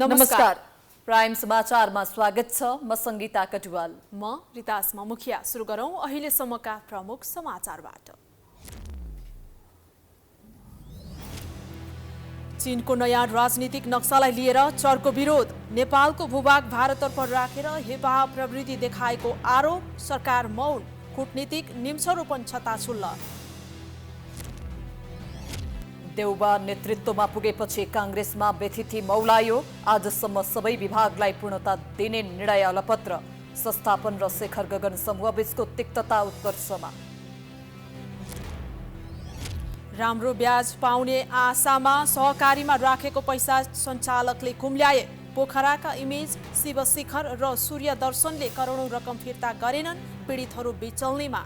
नमस्कार। प्राइम समाचारमा स्वागत छ। म संगीता कटुवाल। म रितासमा मुखिया। सुरु गरौं अहिलेसम्मका प्रमुख समाचारबाट। चीनको नयाँ राजनीतिक नक्सालाई लिएर चर्को विरोध। नेपालको भूभाग भारततर्फ राखेर हेपाह प्रवृत्ति देखाएको आरोप। सरकार मौन। कूटनीतिक निम्सरोपन छताछुल्ल। देउबा नेतृत्वमा पुगेपछि कांग्रेसमा व्यथिति मौलायो। आजसम्म सबै विभागलाई पूर्णता दिने निर्णय अलपत्र। संस्थापन र शेखर गगन समूहबीचको तिक्तता उत्कर्षमा। राम्रो ब्याज पाउने आशामा सहकारीमा राखेको पैसा सञ्चालकले कुम्ल्याए। पोखराका इमेज शिवशिखर र सूर्य दर्शनले करोडौं रकम फिर्ता गरेनन्। पीडितहरू बिचल्नेमा।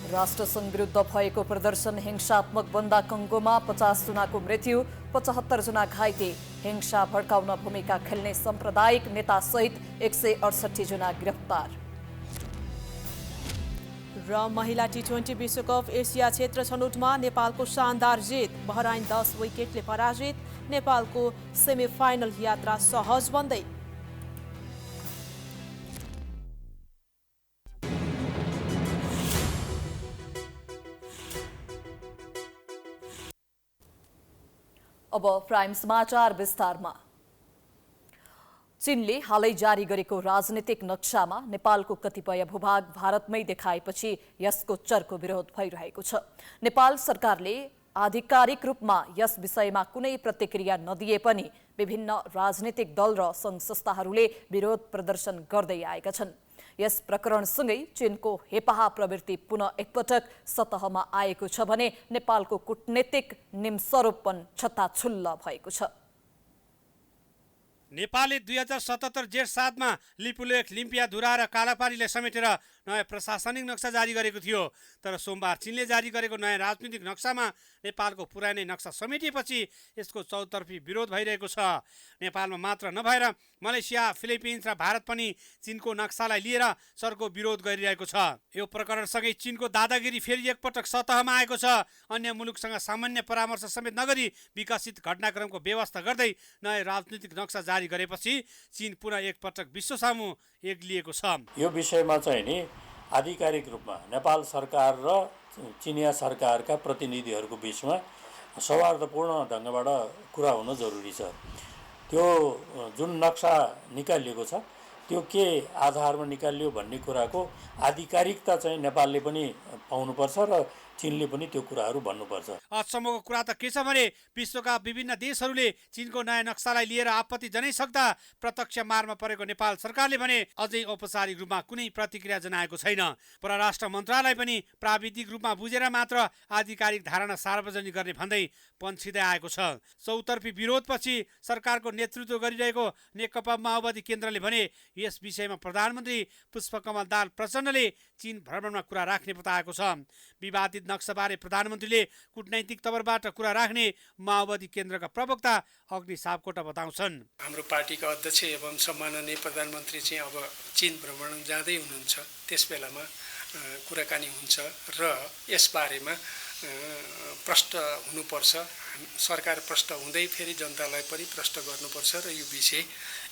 राष्ट्रसङ्घ विरुद्ध भएको प्रदर्शन हिंसात्मक बन्दा कङ्गोमा 50 जनाको मृत्यु, 75 जना घाइते। हिंसा भड्काउन भूमिका खेल्ने साम्प्रदायिक नेतासहित 168 जना गिरफ्तार। र महिला टी20 विश्वकप एसिया क्षेत्र छनौटमा नेपालको शानदार जित। बहराइन 10 विकेटले पराजित। नेपालको सेमिफाइनल यात्रा सहज बन्दै। अब प्राइम समाचार विस्तारमा। चीनले हालै जारी गरेको राजनीतिक नक्सामा नेपालको कतिपय भूभाग भारतमै देखाएपछि यसको चर्को विरोध भइरहेको छ। नेपाल सरकारले आधिकारिक रूपमा यस विषयमा कुनै प्रतिक्रिया नदिए पनि विभिन्न राजनीतिक दल र संघ संस्थाहरूले विरोध प्रदर्शन गर्दै आएका छन्। यस प्रकरणसँगै चीनको हेपाह प्रवृत्ति पुनः एकपटक सतहमा आएको छ भने नेपालको कूटनीतिक निम्सरोपन छताछुल्ल भएको छ। नेपालले 2077 जेठ 7 मा लिपुलेख, लिम्पियाधुरा र कालापानीलाई समेटेर नयाँ प्रशासनिक नक्सा जारी गरेको थियो। तर सोमबार चीनले जारी गरेको नयाँ राजनीतिक नक्सामा नेपालको पुरानै नक्सा समेटिएपछि यसको चौतर्फी विरोध भइरहेको छ। नेपालमा मात्र नभएर मलेसिया, फिलिपिन्स र भारत पनि चीनको नक्सालाई लिएर चर्को विरोध गरिरहेको छ। यो प्रकरणसँगै चीनको दादागिरी फेरि एकपटक सतहमा आएको छ। अन्य मुलुकसँग सामान्य परामर्श समेत नगरी विकसित घटनाक्रमको व्यवस्था गर्दै नयाँ राजनीतिक नक्सा जारी गरेपछि चीन पुनः एकपटक विश्व सामु एक्लिएको छ। यो विषयमा चाहिँ नि आधिकारिक रूपमा नेपाल सरकार र चिनिया सरकारका प्रतिनिधिहरूको बीचमा सौहार्दपूर्ण ढङ्गबाट कुरा हुन जरुरी छ। त्यो जुन नक्सा निकालिएको छ त्यो के आधारमा निकालियो भन्ने कुराको आधिकारिकता चाहिँ नेपालले पनि पाउनुपर्छ र चीनले पनि त्यो कुराहरू भन्नुपर्छ। अचम्मको कुरा त के छ भने विश्वका विभिन्न देशहरूले चीनको नयाँ नक्सालाई लिएर आपत्ति जनाइसक्दा प्रत्यक्ष मारमा परेको नेपाल सरकारले भने अझै औपचारिक रूपमा कुनै प्रतिक्रिया जनाएको छैन। परराष्ट्र मन्त्रालय पनि प्राविधिक रूपमा बुझेर मात्र आधिकारिक धारणा सार्वजनिक गर्ने भन्दै पन्छिँदै आएको छ। चौतर्फी विरोधपछि सरकारको नेतृत्व गरिरहेको नेकपा माओवादी केन्द्रले भने यस विषयमा प्रधानमन्त्री पुष्पकमल दाहाल प्रचण्डले चीन भ्रमणमा कुरा राख्ने बताएको छ। विवादित नक्साबारे प्रधानमन्त्रीले कूटनैतिक तवरबाट कुरा राख्ने माओवादी केन्द्रका प्रवक्ता अग्नि सापकोटा बताउँछन्। हाम्रो पार्टीका अध्यक्ष एवं सम्माननीय प्रधानमन्त्री चाहिँ अब चीन भ्रमण जाँदै हुनुहुन्छ। त्यस बेलामा कुराकानी हुन्छ र यसबारेमा प्रष्ट हुनुपर्छ। सरकार प्रष्ट हुँदै फेरि जनतालाई पनि प्रष्ट गर्नुपर्छ र यो विषय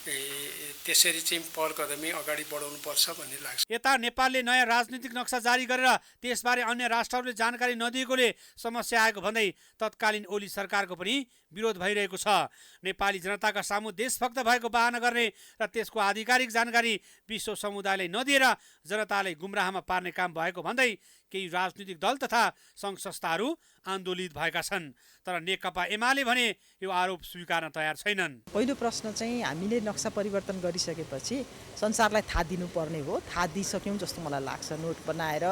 त्यसरी चाहिँ पहल कदमी अगाडि बढाउनुपर्छ भन्ने लाग्छ। यता नेपालले नयाँ राजनीतिक नक्सा जारी गरेर त्यसबारे अन्य राष्ट्रहरूले जानकारी नदिएकोले समस्या आएको भन्दै तत्कालीन ओली सरकारको पनि विरोध भइरहेको छ। नेपाली जनताका सामु देशभक्त भएको बहाना गर्ने र त्यसको आधिकारिक जानकारी विश्व समुदायलाई नदिएर जनतालाई गुमराहमा पार्ने काम भएको भन्दै केही राजनीतिक दल तथा सङ्घ संस्थाहरू आन्दोलित भएका छन्। तर नेकपा एमाले भने यो आरोप स्वीकार्न तयार छैनन्। पहिलो प्रश्न चाहिँ हामीले नक्सा परिवर्तन गरिसकेपछि संसारलाई थाहा दिनुपर्ने हो। थाहा दिइसक्यौँ जस्तो मलाई लाग्छ। नोट बनाएर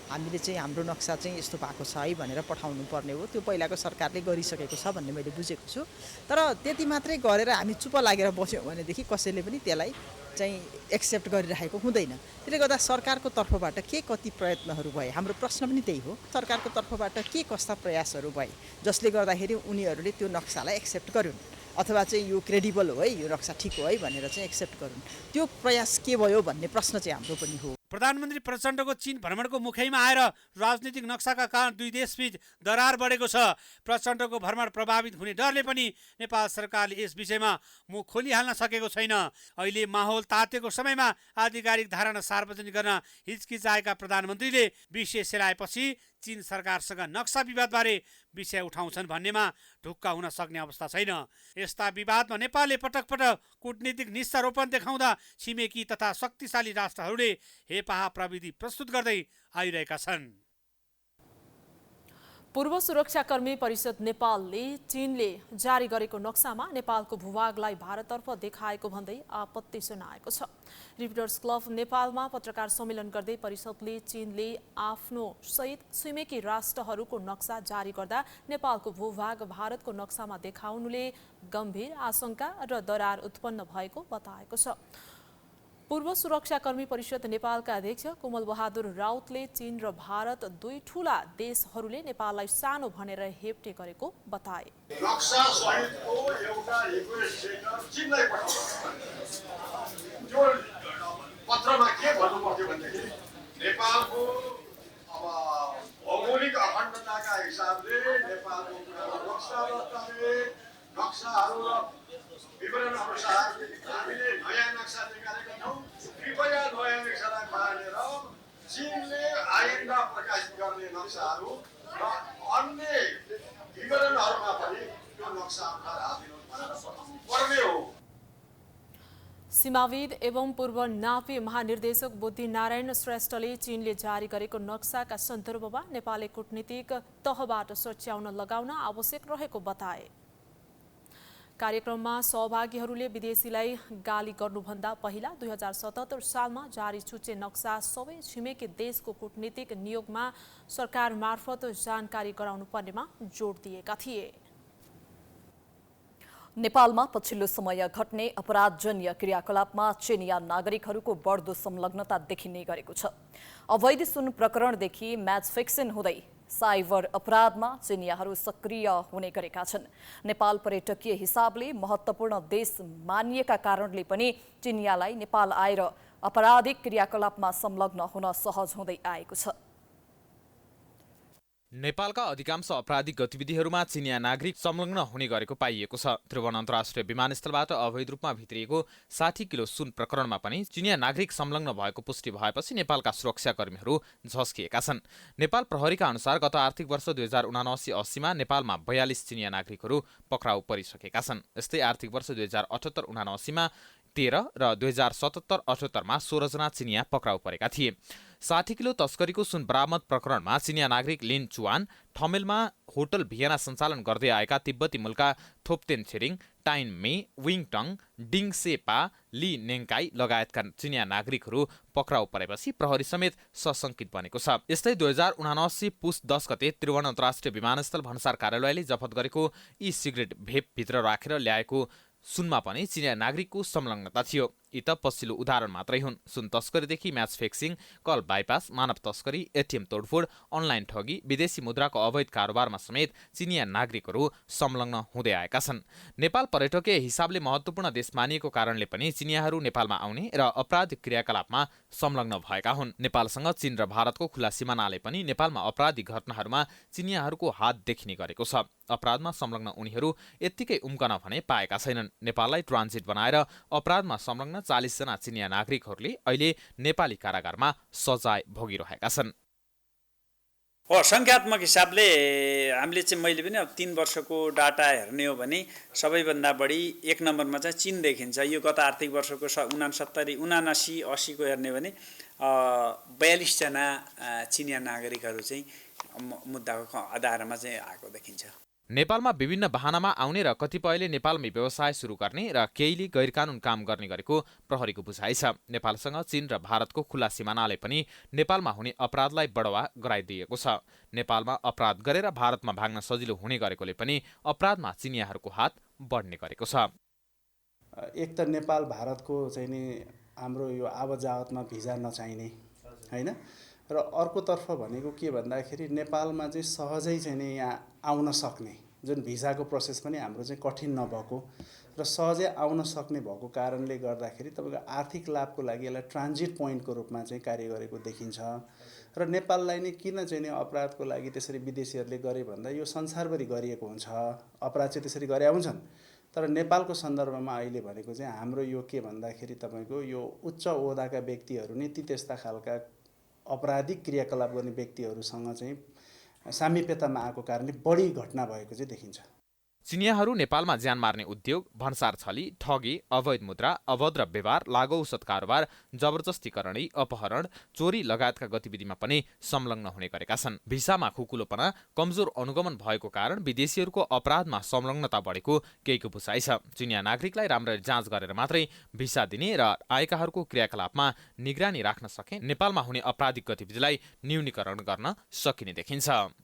हामीले चाहिँ हाम्रो नक्सा चाहिँ यस्तो भएको छ है भनेर पठाउनु पर्ने हो। त्यो पहिलाको सरकारले गरिसकेको छ भन्ने मैले बुझेको छु। तर त्यति मात्रै गरेर हामी चुप लागेर बस्यौँ भनेदेखि कसैले पनि त्यसलाई चाहिँ एक्सेप्ट गरिरहेको हुँदैन। त्यसले गर्दा सरकारको तर्फबाट के कति प्रयत्नहरू भए, हाम्रो प्रश्न पनि त्यही हो। सरकारको तर्फबाट के कस्ता प्रयासहरू भए जसले गर्दाखेरि उनीहरूले त्यो नक्सालाई एक्सेप्ट गरून् अथवा चाहिँ यो क्रेडिबल हो है, यो नक्सा ठिक हो है भनेर चाहिँ एक्सेप्ट गरून्। त्यो प्रयास के भयो भन्ने प्रश्न चाहिँ हाम्रो पनि हो। प्रधानमन्त्री प्रचण्डको चीन भ्रमणको मुखैमा आएर राजनीतिक नक्साका कारण दुई देशबीच दरार बढेको छ। प्रचण्डको भ्रमण प्रभावित हुने डरले पनि नेपाल सरकारले यस विषयमा मुख खोलिहाल्न सकेको छैन। अहिले माहौल तातेको समयमा आधिकारिक धारणा सार्वजनिक गर्न हिचकिचाएका प्रधानमन्त्रीले विषय सेलाएपछि चीन सरकारसँग नक्सा विवादबारे विषय उठाउँछन् भन्नेमा ढुक्का हुन सक्ने अवस्था छैन। यस्ता विवादमा नेपालले पटक पटक कूटनीतिक निष्ठारोपण देखाउँदा छिमेकी तथा शक्तिशाली राष्ट्रहरूले हेपाहा प्रविधि प्रस्तुत गर्दै आइरहेका छन्। पूर्व सुरक्षाकर्मी परिषद नेपालले चीनले जारी गरेको नक्सामा नेपालको भूभागलाई भारततर्फ देखाएको भन्दै आपत्ति सुनाएको छ। रिपोर्टर्स क्लब नेपालमा पत्रकार सम्मेलन गर्दै परिषदले चीनले आफ्नो सहित छिमेकी राष्ट्रहरूको नक्सा जारी गर्दा नेपालको भूभाग भारतको नक्सामा देखाउनुले गम्भीर आशंका र दरार उत्पन्न भएको बताएको छ। पूर्व सुरक्षाकर्मी परिषद नेपालका अध्यक्ष कोमल बहादुर राउतले चीन र भारत दुई ठूला देशहरूले नेपाललाई सानो भनेर हेप्टे गरेको बताए। नक्सा सहितको एउटा रिक्वेस्ट लेटर चीनलाई पठाउनु जो पत्रमा के भन्नु पर्यो भनेदेखि नेपालको अब भौगोलिक अखण्डताका हिसाबले नेपालको कुरामा नक्सा दस्तावेज नक्साहरू र विवरण अनुसार हामीले नयाँ नक्सा निकालेका छौँ। कृपया नयाँ नक्सालाई मानेर चीनले आइन्दा प्रकाशित गर्ने नक्साहरू र अन्य विवरणहरूमा पनि त्यो नक्सा अनुसार हालिनु पर्ने हो। सीमाविद एवं पूर्व नापी महानिर्देशक बुद्धिनारायण श्रेष्ठले चीनले जारी गरेको नक्साका सन्दर्भमा नेपाली कूटनीतिक तहबाट सच्याउन लगाउन आवश्यक रहेको बताए। कार्यक्रममा सहभागीहरूले विदेशीलाई गाली गर्नुभन्दा पहिला 2077 सालमा जारी चुचे नक्सा सबै छिमेकी देशको कूटनीतिक नियोगमा सरकार मार्फत जानकारी गराउनु पर्नेमा जोड दिएका थिए। नेपालमा पछिल्लो समय घट्ने अपराधजन्य क्रियाकलापमा चीनिया नागरिकहरूको बढ्दो संलग्नता देखिने गरेको छ। अवैध सुन प्रकरणदेखि म्याच फिक्सिङ हुँदै साइबर अपराधमा चिनियाहरू सक्रिय हुने गरेका छन्। नेपाल पर्यटकीय हिसाबले महत्त्वपूर्ण देश मानिएका कारणले पनि चिनियालाई नेपाल आएर आपराधिक क्रियाकलापमा संलग्न हुन सहज हुँदै आएको छ। नेपालका अधिकांश आपराधिक गतिविधिहरूमा चिनिया नागरिक संलग्न हुने गरेको पाइएको छ। त्रिभुवन अन्तर्राष्ट्रिय विमानस्थलबाट अवैध रूपमा भित्रिएको 60 किलो सुन प्रकरणमा पनि चिनिया नागरिक संलग्न भएको पुष्टि भएपछि नेपालका सुरक्षाकर्मीहरू झस्किएका छन्। नेपाल प्रहरीका अनुसार गत आर्थिक वर्ष 2079-80मा नेपालमा 42 चिनिया नागरिकहरू पक्राउ परिसकेका छन्। यस्तै आर्थिक वर्ष 2078-79मा 13 र 2077-78मा 16 जना चिनिया पक्राउ परेका थिए। 60 किलो तस्करीको सुन बरामद प्रकरणमा चिनिया नागरिक लिन चुवान, ठमेलमा होटल भियना सञ्चालन गर्दै आएका तिब्बती मूलका थोप्तेन छिरिङ, टाइन मे, विङटङ, डिङ सेपा, ली नेङकाई लगायतका चिनिया नागरिकहरू पक्राउ परेपछि प्रहरी समेत सशंकित बनेको छ। यस्तै 2079 पुस 10 गते त्रिभुवन अन्तर्राष्ट्रिय विमानस्थल भन्सार कार्यालयले जफत गरेको ई सिगरेट भेपभित्र राखेर ल्याएको सुनमा पनि चिनिया नागरिकको संलग्नता थियो। यी त पछिल्लो उदाहरण मात्रै हुन्। सुन तस्करीदेखि म्याच फिक्सिङ, कल बाइपास, मानव तस्करी, एटिएम तोडफोड, अनलाइन ठगी, विदेशी मुद्राको अवैध कारोबारमा समेत चिनिया नागरिकहरू संलग्न हुँदै आएका छन्। नेपाल पर्यटकीय हिसाबले महत्त्वपूर्ण देश मानिएको कारणले पनि चिनियाहरू नेपालमा आउने र अपराधिक क्रियाकलापमा संलग्न भएका हुन्। नेपालसँग चीन र भारतको खुला सिमानाले पनि नेपालमा अपराधिक घटनाहरूमा चिनियाहरूको हात देखिने गरेको छ। अपराधमा संलग्न उनीहरू यत्तिकै उम्कन भने पाएका छैनन्। नेपाललाई ट्रान्जिट बनाएर अपराधमा संलग्न 40 जना चिनिया नागरिकहरूले अहिले नेपाली कारागारमा सजाय भोगिरहेका छन्। सङ्ख्यात्मक हिसाबले हामीले चाहिँ मैले पनि अब 3 वर्षको डाटा हेर्ने हो भने सबैभन्दा बढी 1 नम्बरमा चाहिँ चीन देखिन्छ। यो गत आर्थिक वर्षको 79, 80 को हेर्ने भने 42 जना चिनिया नागरिकहरू चाहिँ मुद्दाको आधारमा चाहिँ आएको देखिन्छ। नेपालमा विभिन्न बहानामा आउने र कतिपयले नेपालमै व्यवसाय सुरु गर्ने र केहीले गैरकानुन काम गर्ने गरेको प्रहरीको बुझाइ छ। नेपालसँग चीन र भारतको खुला सिमानाले पनि नेपालमा हुने अपराधलाई बढावा गराइदिएको छ। नेपालमा अपराध गरेर भारतमा भाग्न सजिलो हुने गरेकोले पनि अपराधमा चिनियाहरूको हात बढ्ने गरेको छ। एक त नेपाल भारतको चाहिँ नि हाम्रो यो आवत जावतमा भिजा नचाहिने हैन, र अर्कोतर्फ भनेको के भन्दाखेरि नेपालमा चाहिँ सहजै चाहिँ नि यहाँ आउन सक्ने जुन भिजाको प्रोसेस पनि हाम्रो चाहिँ कठिन नभएको र सहजै आउन सक्ने भएको कारणले गर्दाखेरि तपाईँको आर्थिक लाभको लागि यसलाई ट्रान्जिट पोइन्टको रूपमा चाहिँ कार्य गरेको देखिन्छ। र नेपाललाई नै किन चाहिँ नि अपराधको लागि त्यसरी विदेशीहरूले गरे भन्दा यो संसारभरि गरिएको हुन्छ, अपराध चाहिँ त्यसरी गरे हुन्छन्, तर नेपालको सन्दर्भमा अहिले भनेको चाहिँ हाम्रो यो के भन्दाखेरि तपाईँको यो उच्च ओहदाका व्यक्तिहरू नै ती त्यस्ता खालका अपराधिक क्रियाकलाप गर्ने व्यक्तिहरूसँग चाहिँ सामिप्यतामा आएको कारणले बढी घटना भएको चाहिँ देखिन्छ। चिनियाहरू नेपालमा ज्यान मार्ने उद्योग, भन्सार छली, ठगी, अवैध मुद्रा, अभद्र व्यवहार, लागु औषध कारोबार, जबरजस्तीकरणी, अपहरण, चोरी लगायतका गतिविधिमा पनि संलग्न हुने गरेका छन्। भिसामा खुकुलोपना, कमजोर अनुगमन भएको कारण विदेशीहरूको अपराधमा संलग्नता बढेको केहीको भुसाइ छ। चिनिया नागरिकलाई राम्ररी जाँच गरेर मात्रै भिसा दिने र आएकाहरूको क्रियाकलापमा निगरानी राख्न सके नेपालमा हुने आपराधिक गतिविधिलाई न्यूनीकरण गर्न सकिने देखिन्छ।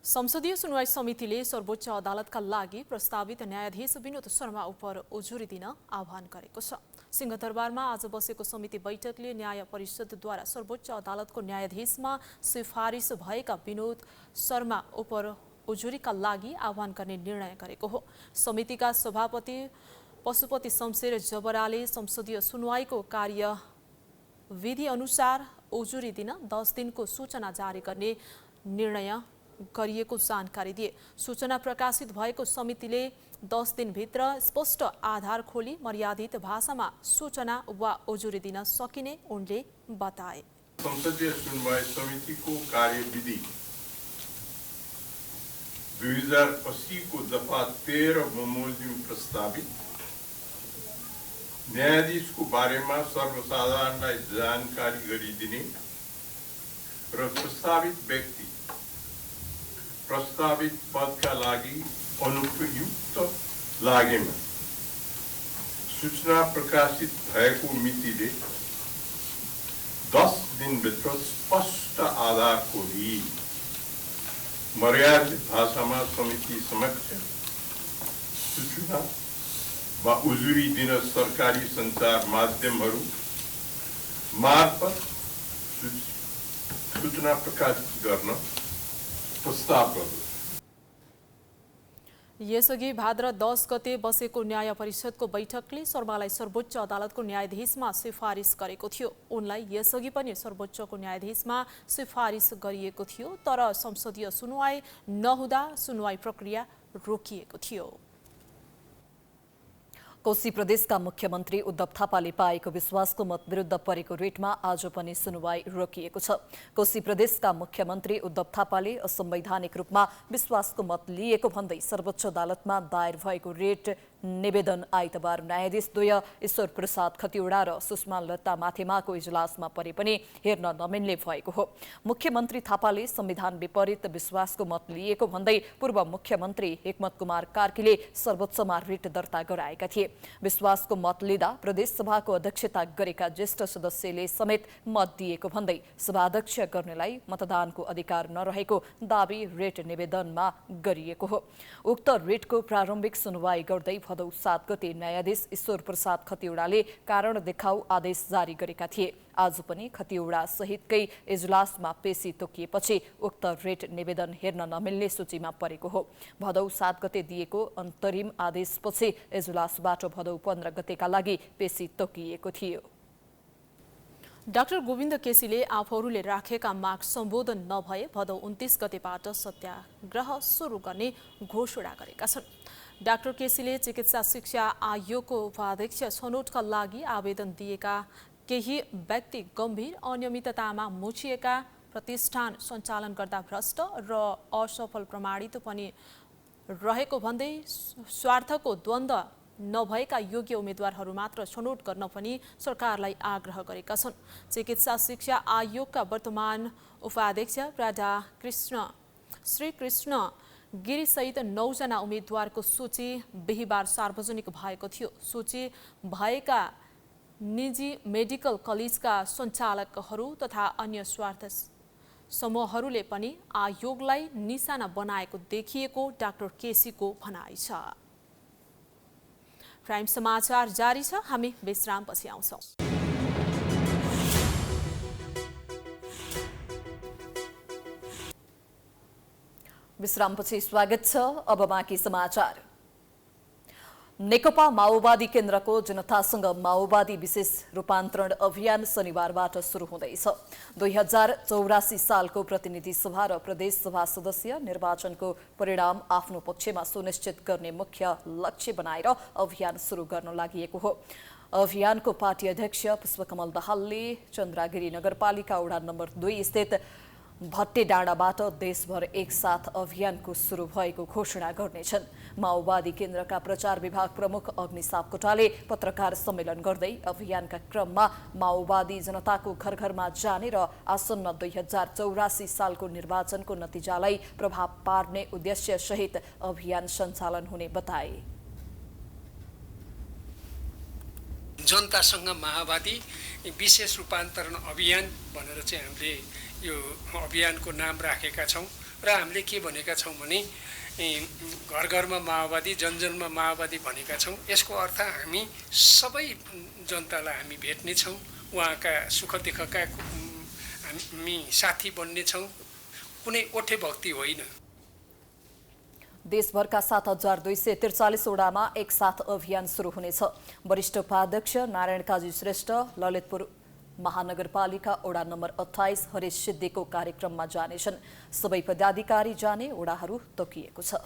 संसदीय सुनवाई समितिले सर्वोच्च अदालतका लागि प्रस्तावित न्यायाधीश विनोद शर्मा उपर उजुरी दिन आह्वान गरेको छ। सिंहदरबारमा आज बसेको समिति बैठकले न्याय परिषदद्वारा सर्वोच्च अदालतको न्यायाधीशमा सिफारिस भएका विनोद शर्मा उपर उजुरीका लागि आह्वान गर्ने निर्णय गरेको हो। समितिका सभापति पशुपति शमशेर जबराले संसदीय सुनवाईको कार्यविधि अनुसार उजुरी दिन 10 दिनको सूचना जारी गर्ने निर्णय गरिएको जानकारी दिए। सूचना प्रकाशित भएको समितिले 10 दिनभित्र स्पष्ट आधार खोली मर्यादित भाषामा सूचना वा उजुरी दिन सकिने उनले बताए। संसदीय सुनवाई समितिको कार्यविधि 2080 को दफा 13 बमोजिम प्रस्तावित न्यायाधीशको बारेमा सर्वसाधारणलाई जानकारी गरिदिने र प्रस्तावित व्यक्ति प्रस्तावित पदका लागि अनुपयुक्त लागेमा सूचना प्रकाशित भएको मितिले 10 दिनभित्र स्पष्ट आधार खोली मर्यादित भाषामा समिति समक्ष सूचना वा उजुरी दिन सरकारी सञ्चार माध्यमहरू मार्फत सूचना प्रकाशित गर्न प्रस्ताव गर्नु। यसअघि भाद्र 10 गते बसेको न्याय परिषदको बैठकले शर्मालाई सर्वोच्च अदालतको न्यायाधीशमा सिफारिस गरेको थियो। उनलाई यसअघि पनि सर्वोच्चको न्यायाधीशमा सिफारिस गरिएको थियो, तर संसदीय सुनवाई नहुँदा सुनवाई प्रक्रिया रोकिएको थियो। कोशी प्रदेशका मुख्यमन्त्री उद्धव थापाले पाएको विश्वासको मत विरुद्ध परेको रिटमा आज पनि सुनवाई रोकिएको छ। कोशी प्रदेशका मुख्यमन्त्री उद्धव थापाले असंवैधानिक रूपमा विश्वासको मत लिएको भन्दै सर्वोच्च अदालतमा दायर भएको रिट निवेदन आइतबार न्यायाधीश द्वय ईश्वर प्रसाद खतिवडा र सुषमा लता माथेमाको इजलासमा परे पनि हेर्न नमिल्ने भएको हो। मुख्यमन्त्री थापाले संविधान विपरीत विश्वासको मत लिएको भन्दै पूर्व मुख्यमन्त्री हेमन्त कुमार कार्कीले सर्वोच्चमा रिट दर्ता गराएका थिए। विश्वासको मत लिँदा प्रदेश सभाको अध्यक्षता गरेका ज्येष्ठ सदस्यले समेत मत दिएको भन्दै सभाध्यक्ष गर्नेलाई मतदानको अधिकार नरहेको दावी रिट निवेदनमा गरिएको हो। उक्त रिटको प्रारम्भिक सुनवाई गर्दै भदौ 7 गते न्यायाधीश ईश्वर प्रसाद खतिवडाले कारण देखाउ आदेश जारी गरेका थिए। आज पनि खतिवडा सहितकै इजलासमा पेशी तोकिएपछि उक्त रिट निवेदन हेर्न नमिल्ने सूचीमा परेको हो। भदौ 7 गते दिएको अन्तरिम आदेशपछि इजलासबाट भदौ 15 गतेका लागि पेशी तोकिएको थियो। डाक्टर गोविन्द केसीले आफूहरूले राखेका माग सम्बोधन नभए भदौ 29 गतेबाट सत्याग्रह सुरु गर्ने घोषणा गरेका छन्। डाक्टर केसीले चिकित्सा शिक्षा आयोगको उपाध्यक्ष छनौटका लागि आवेदन दिएका केही व्यक्ति गम्भीर अनियमिततामा मुछिएका, प्रतिष्ठान सञ्चालन गर्दा भ्रष्ट र असफल प्रमाणित पनि रहेको भन्दै स्वार्थको द्वन्द्व नभएका योग्य उम्मेदवारहरू मात्र छनौट गर्न पनि सरकारलाई आग्रह गरेका छन्। चिकित्सा शिक्षा आयोगका वर्तमान उपाध्यक्ष श्री कृष्ण गिरीसहित 9 जना उम्मेदवारको सूची बिहिबार सार्वजनिक भएको थियो। सूची भएका निजी मेडिकल कलेजका सञ्चालकहरू तथा अन्य स्वार्थ समूहहरूले पनि आयोगलाई निशाना बनाएको देखिएको डाक्टर केसीको भनाइ छ। प्राइम समाचार जारी छ, हामी विश्रामपछि आउँछौँ। विश्रामपछि स्वागत छ। अब बाँकी समाचार। नेकपा माओवादी केन्द्रको जनतासँग माओवादी विशेष रूपान्तरण अभियान शनिबारबाट सुरु हुँदैछ। 2084 सालको प्रतिनिधि सभा र प्रदेश सभा सदस्य निर्वाचनको परिणाम आफ्नो पक्षमा सुनिश्चित गर्ने मुख्य लक्ष्य बनाएर अभियान सुरु गर्न लागि हो। अभियानको पार्टी अध्यक्ष पुष्पकमल दाहालले चन्द्रागिरी नगरपालिका वडा नम्बर 2 स्थित भट्टे डाँडाबाट देशभर एकसाथ अभियानको सुरु भएको घोषणा गर्नेछन्। माओवादी केन्द्रका प्रचार विभाग प्रमुख अग्नि सापकोटाले पत्रकार सम्मेलन गर्दै अभियानका क्रममा माओवादी जनताको घर घरमा जाने र आसन्न 2084 सालको निर्वाचनको नतिजालाई प्रभाव पार्ने उद्देश्य सहित अभियान सञ्चालन हुने बताए। जनतासँग माओवादी विशेष रूपान्तरण अभियान भनेर चाहिँ हामीले यो अभियानको नाम राखेका छौँ र हामीले के भनेका छौँ भने घर घरमा माओवादी जनजनमा माओवादी भनेका छौँ। यसको अर्थ हामी सबै जनतालाई हामी भेट्नेछौँ, उहाँका सुख दुःखका हामी साथी बन्नेछौँ, कुनै ओठे भक्ति होइन। देशभरका 7243 वडामा एकसाथ अभियान सुरु हुनेछ। वरिष्ठ उपाध्यक्ष नारायण काजी श्रेष्ठ ललितपुर महानगरपालिका वडा नम्बर 28 हरेश सिद्धिको कार्यक्रममा जानेछन्। सबै पदाधिकारी जाने वडाहरू तोकिएको छ।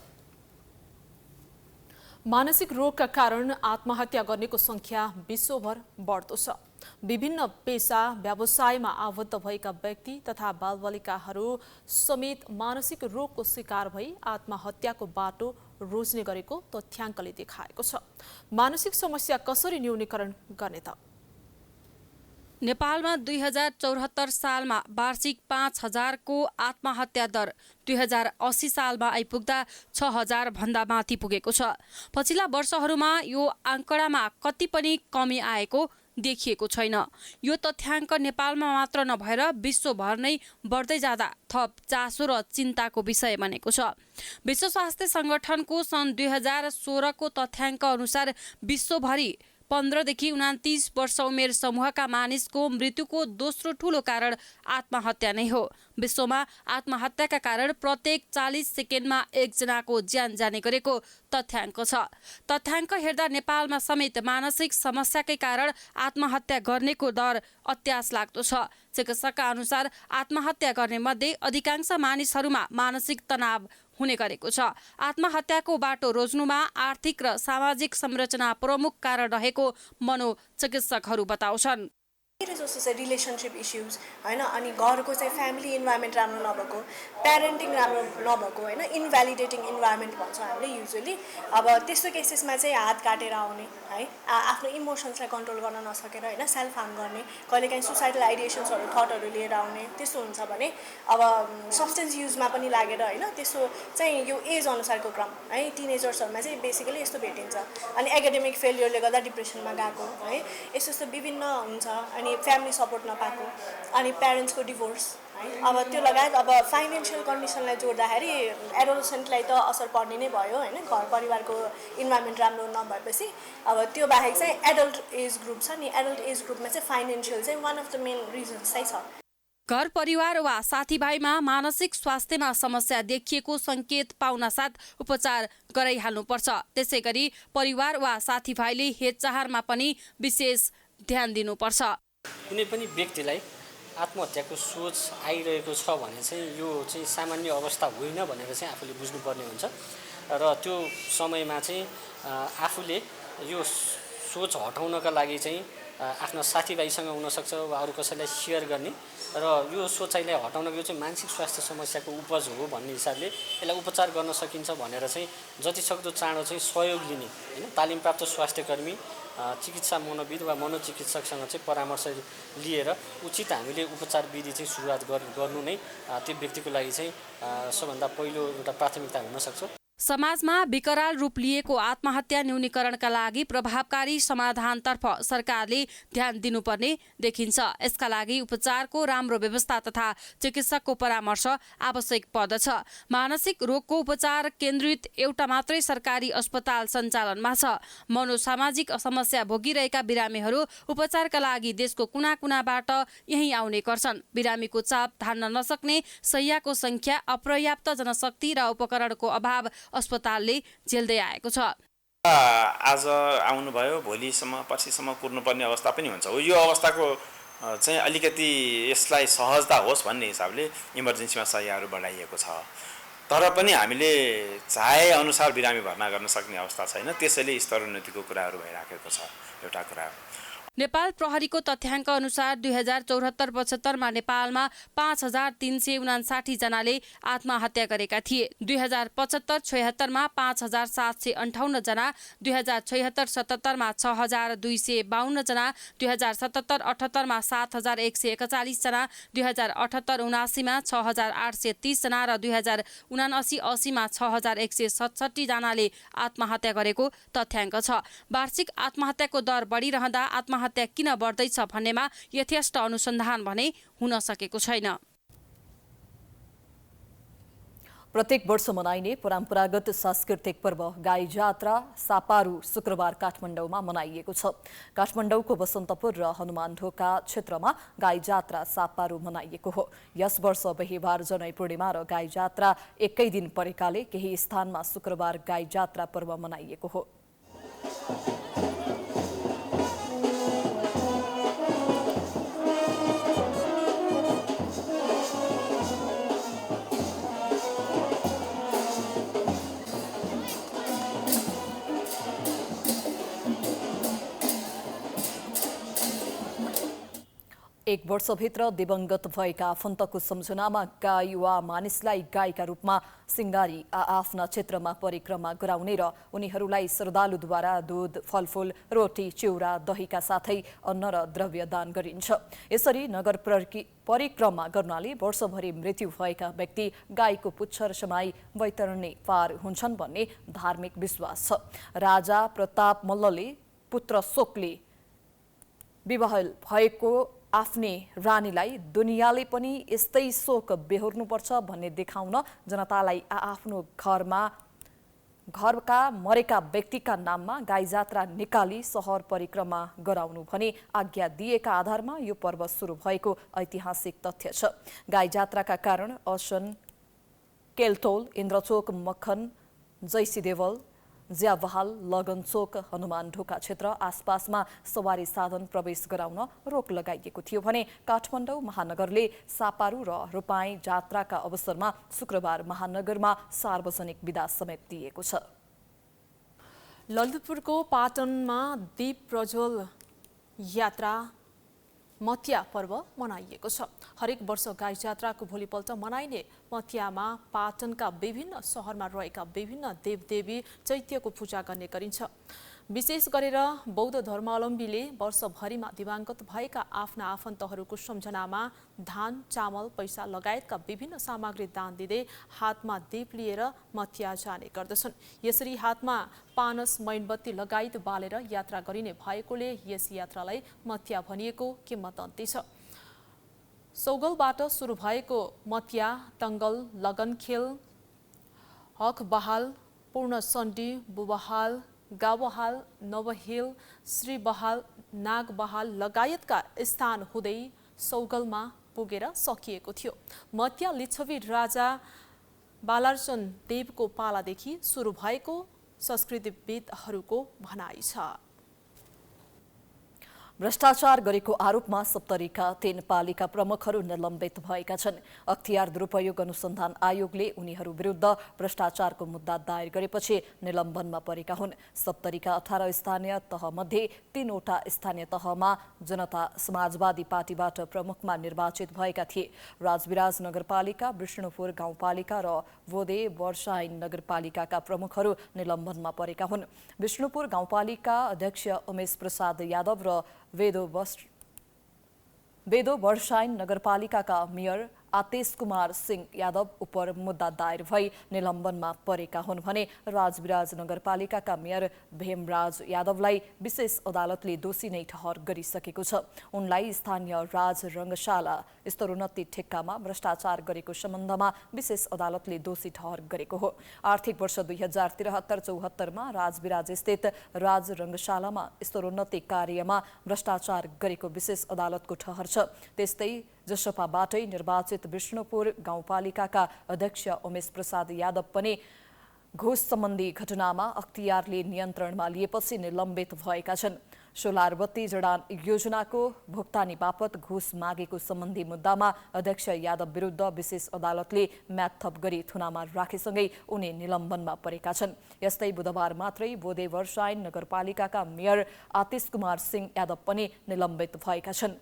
मानसिक रोगका कारण आत्महत्या गर्नेको संख्या विश्वभर बढ्दो छ। विभिन्न पेशा व्यवसायमा आबद्ध भएका व्यक्ति तथा बालबालिकाहरू समेत मानसिक रोगको शिकार भई आत्महत्याको बाटो रोज्ने गरेको तथ्याङ्कले देखाएको छ। मानसिक समस्या कसरी न्यूनीकरण गर्ने त? नेपालमा 2074 सालमा वार्षिक 5000 को आत्महत्या दर 2080 सालमा आइपुग्दा 6000 भन्दा माथि पुगेको छ। पछिल्ला वर्षहरूमा यो आँकडामा कति पनि कमी आएको देखिएको छैन। यो तथ्याङ्क नेपालमा मात्र नभएर विश्वभर नै बढ्दै जाँदा थप चासो र चिन्ताको विषय बनेको छ। विश्व स्वास्थ्य संगठनको सन् 2016 को तथ्याङ्क अनुसार विश्वभरि 15 देखि 29 वर्ष उमेर समूहका मानिसको मृत्युको दोस्रो ठूलो कारण आत्महत्या नै हो। विश्वमा आत्महत्याका कारण प्रत्येक 40 सेकेन्डमा एकजनाको ज्यान जाने गरेको तथ्याङ्क छ। तथ्याङ्क हेर्दा नेपालमा समेत मानसिक समस्याकै कारण आत्महत्या गर्नेको दर अत्यास लाग्दो छ। चिकित्सकका अनुसार आत्महत्या गर्ने मध्ये अधिकांश मानिसहरूमा मानसिक तनाव हुने गरेको छ। आत्महत्याको बाटो रोज्नुमा आर्थिक र सामाजिक संरचना प्रमुख कारण रहेको मनोचिकित्सकहरू बताउँछन्। जस्तो चाहिँ रिलेसनसिप इस्युज होइन, अनि घरको चाहिँ फ्यामिली इन्भाइरोमेन्ट राम्रो नभएको, प्यारेन्टिङ राम्रो नभएको होइन, इन्भ्यालिडेटिङ इन्भाइरोमेन्ट भन्छौँ हामीले युजली। अब त्यस्तो केसेसमा चाहिँ हात काटेर आउने है, आफ्नो इमोसन्सलाई कन्ट्रोल गर्न नसकेर होइन सेल्फ हार्म गर्ने, कहिलेकाहीँ सुसाइडल आइडिएसन्सहरू थटहरू लिएर आउने, त्यस्तो हुन्छ भने अब सब्सटेन्स युजमा पनि लागेर होइन, त्यस्तो चाहिँ यो एज अनुसारको क्रम है टिनेजर्सहरूमा चाहिँ बेसिकली यस्तो भेटिन्छ। अनि एकाडेमिक फेलियरले गर्दा डिप्रेसनमा गएको है, यस्तो यस्तो विभिन्न हुन्छ। अनि फ्यामिली सपोर्ट नपाएको, अनि प्यारेन्ट्सको डिभोर्स है, अब त्यो लगायत अब फाइनेन्सियल कन्डिसनलाई जोड्दाखेरि एडोलेसेन्टलाई त असर पर्ने नै भयो होइन, घर परिवारको इन्भाइरोमेन्ट राम्रो नभएपछि। अब त्यो बाहेक चाहिँ एडल्ट एज ग्रुप छ नि, एडल्ट एज ग्रुपमा चाहिँ फाइनेन्सियल चाहिँ one of the main reasons चाहिँ छ। घर परिवार वा साथीभाइमा मानसिक स्वास्थ्यमा समस्या देखिएको संकेत पाउनासाथ उपचार गराइहाल्नुपर्छ। त्यसै गरी परिवार वा साथीभाइले हेरचाहमा पनि विशेष ध्यान दिनुपर्छ। कुनै पनि व्यक्तिलाई आत्महत्याको सोच आइरहेको छ भने चाहिँ यो चाहिँ सामान्य अवस्था होइन भनेर चाहिँ आफूले बुझ्नुपर्ने हुन्छ र त्यो समयमा चाहिँ आफूले यो सोच हटाउनका लागि चाहिँ आफ्ना साथीभाइसँग हुनसक्छ वा अरू कसैलाई सेयर गर्ने र यो सोचाइलाई हटाउनको यो चाहिँ मानसिक स्वास्थ्य समस्याको उपज हो भन्ने हिसाबले यसलाई उपचार गर्न सकिन्छ भनेर चाहिँ जतिसक्दो चाँडो चाहिँ सहयोग लिने होइन, तालिमप्राप्त स्वास्थ्यकर्मी चिकित्सा मनोविद वा मनोचिकित्सकसँग चाहिँ परामर्श लिएर उचित हामीले उपचार विधि चाहिँ सुरुवात गर्नु नै त्यो व्यक्तिको लागि चाहिँ सबभन्दा पहिलो एउटा प्राथमिकता हुनसक्छ। समाजमा विकराल रूप लिएको आत्महत्या न्यूनीकरणका लागि प्रभावकारी समाधानतर्फ सरकारले ध्यान दिनुपर्ने देखिन्छ। यसका लागि उपचारको राम्रो व्यवस्था तथा चिकित्सकको परामर्श आवश्यक पर्दछ। मानसिक रोगको उपचार केन्द्रित एउटा मात्रै सरकारी अस्पताल सञ्चालनमा छ। मनोसामाजिक समस्या भोगिरहेका बिरामीहरू उपचारका लागि देशको कुना कुनाबाट यहीँ आउने गर्छन्। बिरामीको चाप धान्न नसक्ने, शय्याको संख्या, अपर्याप्त जनशक्ति र उपकरणको अभाव अस्पतालले झेल्दै आएको छ। आज आउनुभयो, भोलिसम्म पर्सिसम्म पुर्नुपर्ने अवस्था पनि हुन्छ। यो अवस्थाको चाहिँ अलिकति यसलाई सहजता होस् भन्ने हिसाबले इमर्जेन्सीमा सयहरू बढाइएको छ। तर पनि हामीले चाहे अनुसार बिरामी भर्ना गर्न सक्ने अवस्था छैन, त्यसैले स्तरोन्नतिको कुराहरू भइराखेको छ। एउटा कुरा नेपाल प्रहरीको तथ्याङ्क अनुसार 2074-75मा नेपालमा 5359 जनाले आत्महत्या गरेका थिए। 2075-76मा 5758 जना, 2076-77मा 6252 जना, 2077-78मा 7141 जना, 2078-79मा 6830 जना र 2079-80मा 6167 जनाले आत्महत्या गरेको तथ्याङ्क छ। वार्षिक आत्महत्याको दर बढिरहँदा आत्महत्या किन बढ्दैछ भन्नेमा यथेष्ट अनुसन्धान भने हुन सकेको छैन। प्रत्येक वर्ष मनाइने परम्परागत सांस्कृतिक पर्व गाई जात्रा सापारू शुक्रबार काठमाडौँमा मनाइएको छ। काठमाडौँको बसन्तपुर र हनुमानढोका क्षेत्रमा गाई जात्रा सापारू मनाइएको हो। यस वर्ष बिहीबार जनै पूर्णिमा र गाई जात्रा एकै दिन परेकाले केही स्थानमा शुक्रबार गाई जात्रा पर्व मनाइएको हो। एक वर्षभित्र दिवंगत भएका आफन्तको सम्झनामा गाई वा मानिसलाई गाईका रूपमा सिंगारी आफ्ना क्षेत्रमा परिक्रमा गराउने र उनीहरूलाई श्रद्धालुद्वारा दूध, फलफूल, रोटी, चिउरा, दहीका साथै अन्न र द्रव्य दान गरिन्छ। यसरी नगर परिक्रमा गर्नाले वर्षभरि मृत्यु भएका व्यक्ति गाईको पुच्छर समाई वैतरणी पार हुन्छन् भन्ने धार्मिक विश्वास छ। राजा प्रताप मल्लले पुत्र शोकले विवाह भएको आफ्नै रानीलाई दुनियाँले पनि यस्तै शोक बेहोर्नुपर्छ भन्ने देखाउन जनतालाई आफ्नो घरका मरेका व्यक्तिका नाममा गाई जात्रा निकाली सहर परिक्रमा गराउनु भने आज्ञा दिएका आधारमा यो पर्व सुरु भएको ऐतिहासिक तथ्य छ। गाई जात्राका कारण असन, केलतोल, इन्द्रचोक, मक्खन, जैसीदेवल, ज्याबहाल, लगनचोक, हनुमानढोका क्षेत्र आसपासमा सवारी साधन प्रवेश गराउन रोक लगाइएको थियो भने काठमाडौँ महानगरले सापारू र रूपाई जात्राका अवसरमा शुक्रबार महानगरमा सार्वजनिक बिदा समेत दिएको छ। ललितपुरको पाटनमा दीप प्रज्वल यात्रा मतिया पर्व मनाइएको छ। हरेक वर्ष गाई जात्राको भोलिपल्ट मनाइने मतियामा पाटनका विभिन्न सहरमा रहेका विभिन्न देवदेवी चैत्यको पूजा गर्ने गरिन्छ। विशेष गरेर बौद्ध धर्मावलम्बीले वर्षभरिमा दिवाङ्गत भएका आफ्ना आफन्तहरूको सम्झनामा धान, चामल, पैसा लगायतका विभिन्न सामग्री दान दिँदै हातमा दीप लिएर मतिया जाने गर्दछन्। यसरी हातमा पानस, मैनबत्ती लगायत बालेर यात्रा गरिने भएकोले यस यात्रालाई मतिया भनिएको किम्वदन्ती छ। सौगलबाट सुरु भएको मतिया तङ्गल, लगनखेल, हकबहाल, पूर्णसण्डी, बुबहाल, गावहाल, नवहिल, श्रीबहाल, नागबहाल लगायतका स्थान हुँदै सौगलमा पुगेर सकिएको थियो। मतिया लिच्छवी राजा बालार्चन देवको पालादेखि सुरु भएको संस्कृतिविदहरूको भनाइ छ। भ्रष्टाचार गरेको आरोपमा सप्तरीका 3 पालिका प्रमुखहरू निलम्बित भएका छन्। अख्तियार दुरुपयोग अनुसन्धान आयोगले उनीहरू विरुद्ध भ्रष्टाचारको मुद्दा दायर गरेपछि निलम्बनमा परेका हुन्। सप्तरीका 18 स्थानीय तहमध्ये 3वटा स्थानीय तहमा जनता समाजवादी पार्टीबाट प्रमुखमा निर्वाचित भएका थिए। राजविराज नगरपालिका, विष्णुपुर गाउँपालिका र वोदे वर्षाइन नगरपालिकाका प्रमुखहरू निलम्बनमा परेका हुन्। विष्णुपुर गाउँपालिका अध्यक्ष उमेश प्रसाद यादव र वेदो वर्षाइन नगरपालिकाका मेयर आतेश कुमार सिंह यादव उप मुद्दा दायर भई निलम्बनमा परेका हुन् भने राजविराज नगरपालिकाका मेयर भेमराज यादवलाई विशेष अदालतले दोषी नै ठहर गरिसकेको छ। उनलाई स्थानीय राज रङ्गशाला स्तरोन्नति ठेक्कामा भ्रष्टाचार गरेको सम्बन्धमा विशेष अदालतले दोषी ठहर गरेको हो। आर्थिक वर्ष 2073-74मा राजविराज स्थित राज रङ्गशालामा स्तरोन्नति कार्यमा भ्रष्टाचार गरेको विशेष अदालतको ठहर छ। त्यस्तै जसपाबाटै निर्वाचित विष्णुपुर गाउँपालिकाका अध्यक्ष उमेश प्रसाद यादव पनि घुस सम्बन्धी घटनामा अख्तियारले नियन्त्रणमा लिएपछि निलम्बित भएका छन्। सोलर बत्ती जडान योजनाको भुक्तानी बापत घुस मागेको सम्बन्धी मुद्दामा अध्यक्ष यादव विरुद्ध विशेष अदालतले म्याद थप गरी थुनामा राखेसँगै उनी निलम्बनमा परेका छन्। यस्तै बुधबार मात्रै बोधे वर्षाइन नगरपालिकाका मेयर आतिश कुमार सिंह यादव पनि निलम्बित भएका छन्।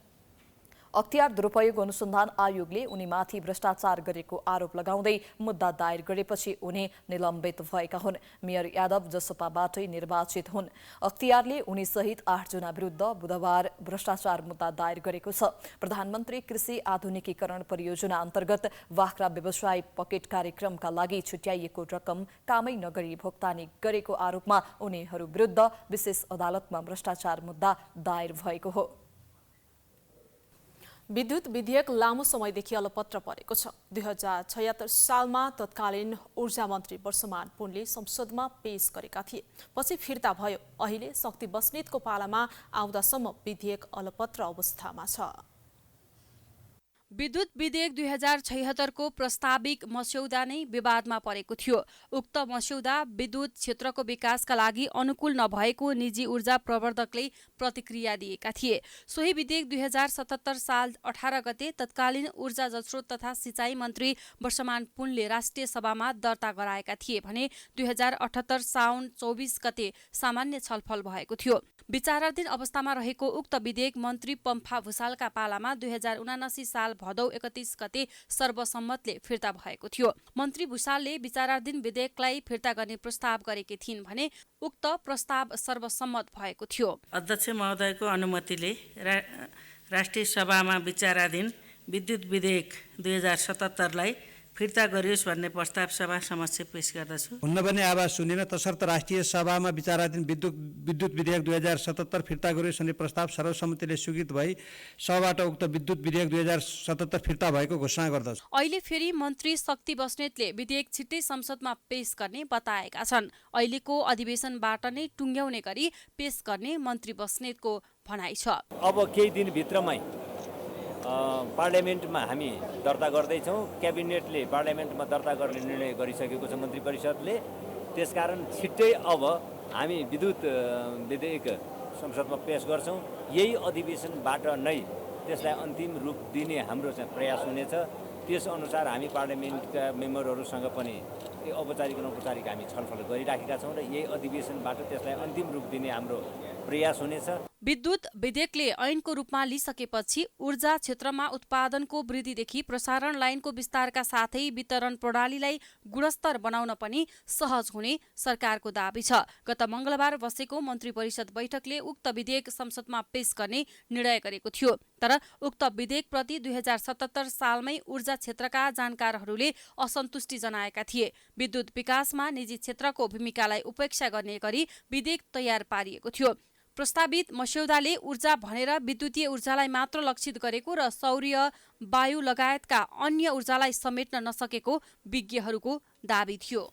अख्तियार दुरुपयोग अनुसन्धान आयोगले उनीमाथि भ्रष्टाचार गरेको आरोप लगाउँदै मुद्दा दायर गरेपछि उनी निलम्बित भएका हुन्। मेयर यादव जसपाबाटै निर्वाचित हुन्। अख्तियारले उनीसहित 8 जना विरुद्ध बुधबार भ्रष्टाचार मुद्दा दायर गरेको छ। प्रधानमन्त्री कृषि आधुनिकीकरण परियोजना अन्तर्गत बाख्रा व्यवसाय पकेट कार्यक्रमका लागि छुट्याइएको रकम कामै नगरी भुक्तानी गरेको आरोपमा उनीहरू विरुद्ध विशेष अदालतमा भ्रष्टाचार मुद्दा दायर भएको हो। विद्युत विधेयक लामो समयदेखि अलपत्र परेको छ। 2076 सालमा तत्कालीन ऊर्जा मन्त्री वर्षमान पुनले संसदमा पेश गरेका थिए, पछि फिर्ता भयो। अहिले शक्ति बस्नेतको पालामा आउँदासम्म विधेयक अलपत्र अवस्थामा छ। विद्युत विधेयक 2076 को प्रस्ताविक मस्यौदा नै विवादमा परेको थियो। उक्त मस्यौदा विद्युत क्षेत्रको विकासका लागि अनुकूल नभएको निजी ऊर्जा प्रवर्धकले प्रतिक्रिया दिएका थिए। सोही विधेयक 2077 साल 18 गते तत्कालीन ऊर्जा जलस्रोत तथा सिँचाइ मन्त्री वर्षमान पुनले राष्ट्रिय सभामा दर्ता गराएका थिए भने 2078 साउन 24 गते सामान्य छलफल भएको थियो। विचाराधीन अवस्थामा रहेको उक्त विधेयक मन्त्री पम्फा भुसालका पालामा 2079 साल भदौ 31 गते सर्वसम्मतले फिर्ता भएको थियो। मन्त्री भुसालले विचाराधीन विधेयकलाई फिर्ता गर्ने प्रस्ताव गरेकी थिइन् भने उक्त प्रस्ताव सर्वसम्मत भएको थियो। अध्यक्ष महोदयको अनुमतिले राष्ट्रिय सभामा विचाराधीन विद्युत विधेयक 2077 लाई फिर्ता गरियोस् भन्ने प्रस्ताव सभा समक्ष पेश गर्दछु। हुन्न भने आवाज सुनिन, तसर्थ राष्ट्रिय सभामा विचाराधीन विद्युत विधेयक 2077 फिर्ता गरियोस् भन्ने प्रस्ताव सर्वसम्मतिले स्वीकृत भई सभाबाट उक्त विद्युत विधेयक 2077 फिर्ता भएको घोषणा गर्दछु। अहिले फेरि मन्त्री शक्ति बस्नेतले विधेयक छिट्टै संसदमा पेश गर्ने बताएका छन्। अहिलेको अधिवेशनबाट नै टुङ्ग्याउने गरी पेश गर्ने मन्त्री बस्नेतको भनाइ छ। अब केही दिनभित्रमै पार्लियामेन्टमा हामी दर्ता गर्दैछौँ। क्याबिनेटले पार्लियामेन्टमा दर्ता गर्ने निर्णय गरिसकेको छ मन्त्री परिषदले। त्यसकारण छिट्टै अब हामी विद्युत विधेयक संसदमा पेश गर्छौँ। यही अधिवेशनबाट नै त्यसलाई अन्तिम रूप दिने हाम्रो चाहिँ प्रयास हुनेछ। त्यसअनुसार हामी पार्लियामेन्टका मेम्बरहरूसँग पनि औपचारिक अनौपचारिक हामी छलफल गरिराखेका छौँ र यही अधिवेशनबाट त्यसलाई अन्तिम रूप दिने हाम्रो प्रयास हुनेछ। विद्युत विधेयकले ऐनको रूपमा लिइसकेपछि ऊर्जा क्षेत्रमा उत्पादनको वृद्धिदेखि प्रसारण लाइनको विस्तारका साथै वितरण प्रणालीलाई गुणस्तर बनाउन पनि सहज हुने सरकारको दाबी छ। गत मंगलबार बसेको मन्त्री परिषद बैठकले उक्त विधेयक संसदमा पेश गर्ने निर्णय गरेको थियो। तर उक्त विधेयकप्रति 2077 सालमै ऊर्जा क्षेत्रका जानकारहरूले असन्तुष्टि जनाएका थिए। विद्युत विकासमा निजी क्षेत्रको भूमिकालाई उपेक्षा गर्ने गरी विधेयक तयार पारिएको थियो। प्रस्तावित मस्यौदाले ऊर्जा भनेर विद्युतीय ऊर्जालाई मात्र लक्षित गरेको र सौर्य, वायु लगायतका अन्य ऊर्जालाई समेट्न नसकेको विज्ञहरूको दाबी थियो।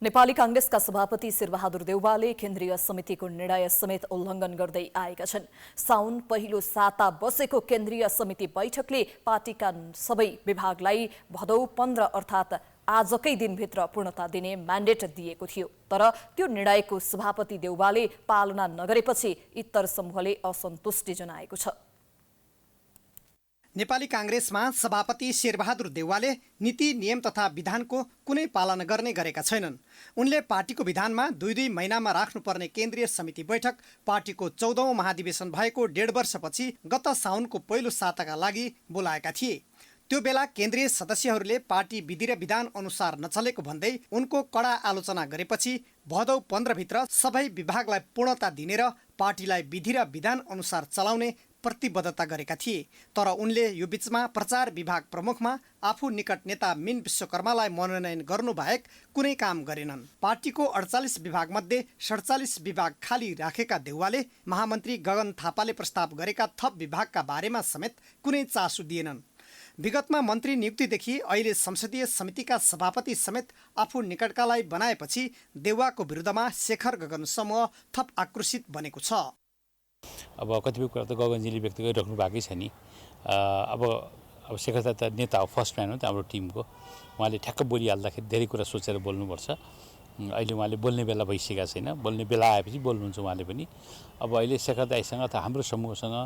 नेपाली कांग्रेसका सभापति शेरबहादुर देउवाले केन्द्रीय समितिको निर्णय समेत उल्लङ्घन गर्दै आएका छन्। साउन पहिलो साता बसेको केन्द्रीय समिति बैठकले पार्टीका सबै विभागलाई भदौ 15 अर्थात् आजकै दिनभित्र पूर्णता दिने म्यान्डेट दिएको थियो। तर त्यो निर्णयको सभापति देउवाले पालना नगरेपछि इत्तर समूहले असन्तुष्टि जनाएको छ। नेपाली कांग्रेसमा सभापति शेरबहादुर देउवाले नीति नियम तथा विधानको कुनै पालना गर्ने गरेका छैनन्। उनले पार्टीको विधानमा 2-2 महिनामा राख्नुपर्ने केन्द्रीय समिति बैठक पार्टीको 14औं महाधिवेशन भएको 1.5 वर्षपछि गत साउनको पहिलो साताका लागि बोलाएका थिए। त्यो बेला केन्द्रीय सदस्यहरूले पार्टी विधि र विधान अनुसार नचलेको भन्दै उनको कडा आलोचना गरेपछि भदौ 15 भित्र सबै विभागलाई पूर्णता दिने र पार्टीलाई विधि र विधान अनुसार चलाउने प्रतिबद्धता गरेका थिए। तर उनले यो बीचमा प्रचार विभाग प्रमुखमा आफू निकट नेता मिन विश्वकर्मालाई मनोनयन गर्नु बाहेक कुनै काम गरेनन्। पार्टीको 48 विभाग मध्ये 47 विभाग खाली राखेका देउवाले महामन्त्री गगन थापाले प्रस्ताव गरेका थप विभागका बारेमा समेत कुनै चासो दिएनन्। विगतमा मन्त्री नियुक्तिदेखि अहिले संसदीय समितिका सभापति समेत आफू निकटकालाई बनाएपछि देउवाको विरुद्धमा शेखर गगन समूह थप आक्रोशित बनेको छ। अब कतिपय कुरा त गगनजीले व्यक्त गरिराख्नु बाँकी छ नि। अब अब शेखर दाइ त नेता हो, फर्स्ट म्यान हो त हाम्रो टिमको। उहाँले ठ्याक्क बोलिहाल्दाखेरि धेरै कुरा सोचेर बोल्नुपर्छ। अहिले उहाँले बोल्ने बेला भइसकेको छैन, बोल्ने बेला आएपछि बोल्नुहुन्छ उहाँले पनि। अब अहिले शेखर दाइसँग अथवा हाम्रो समूहसँग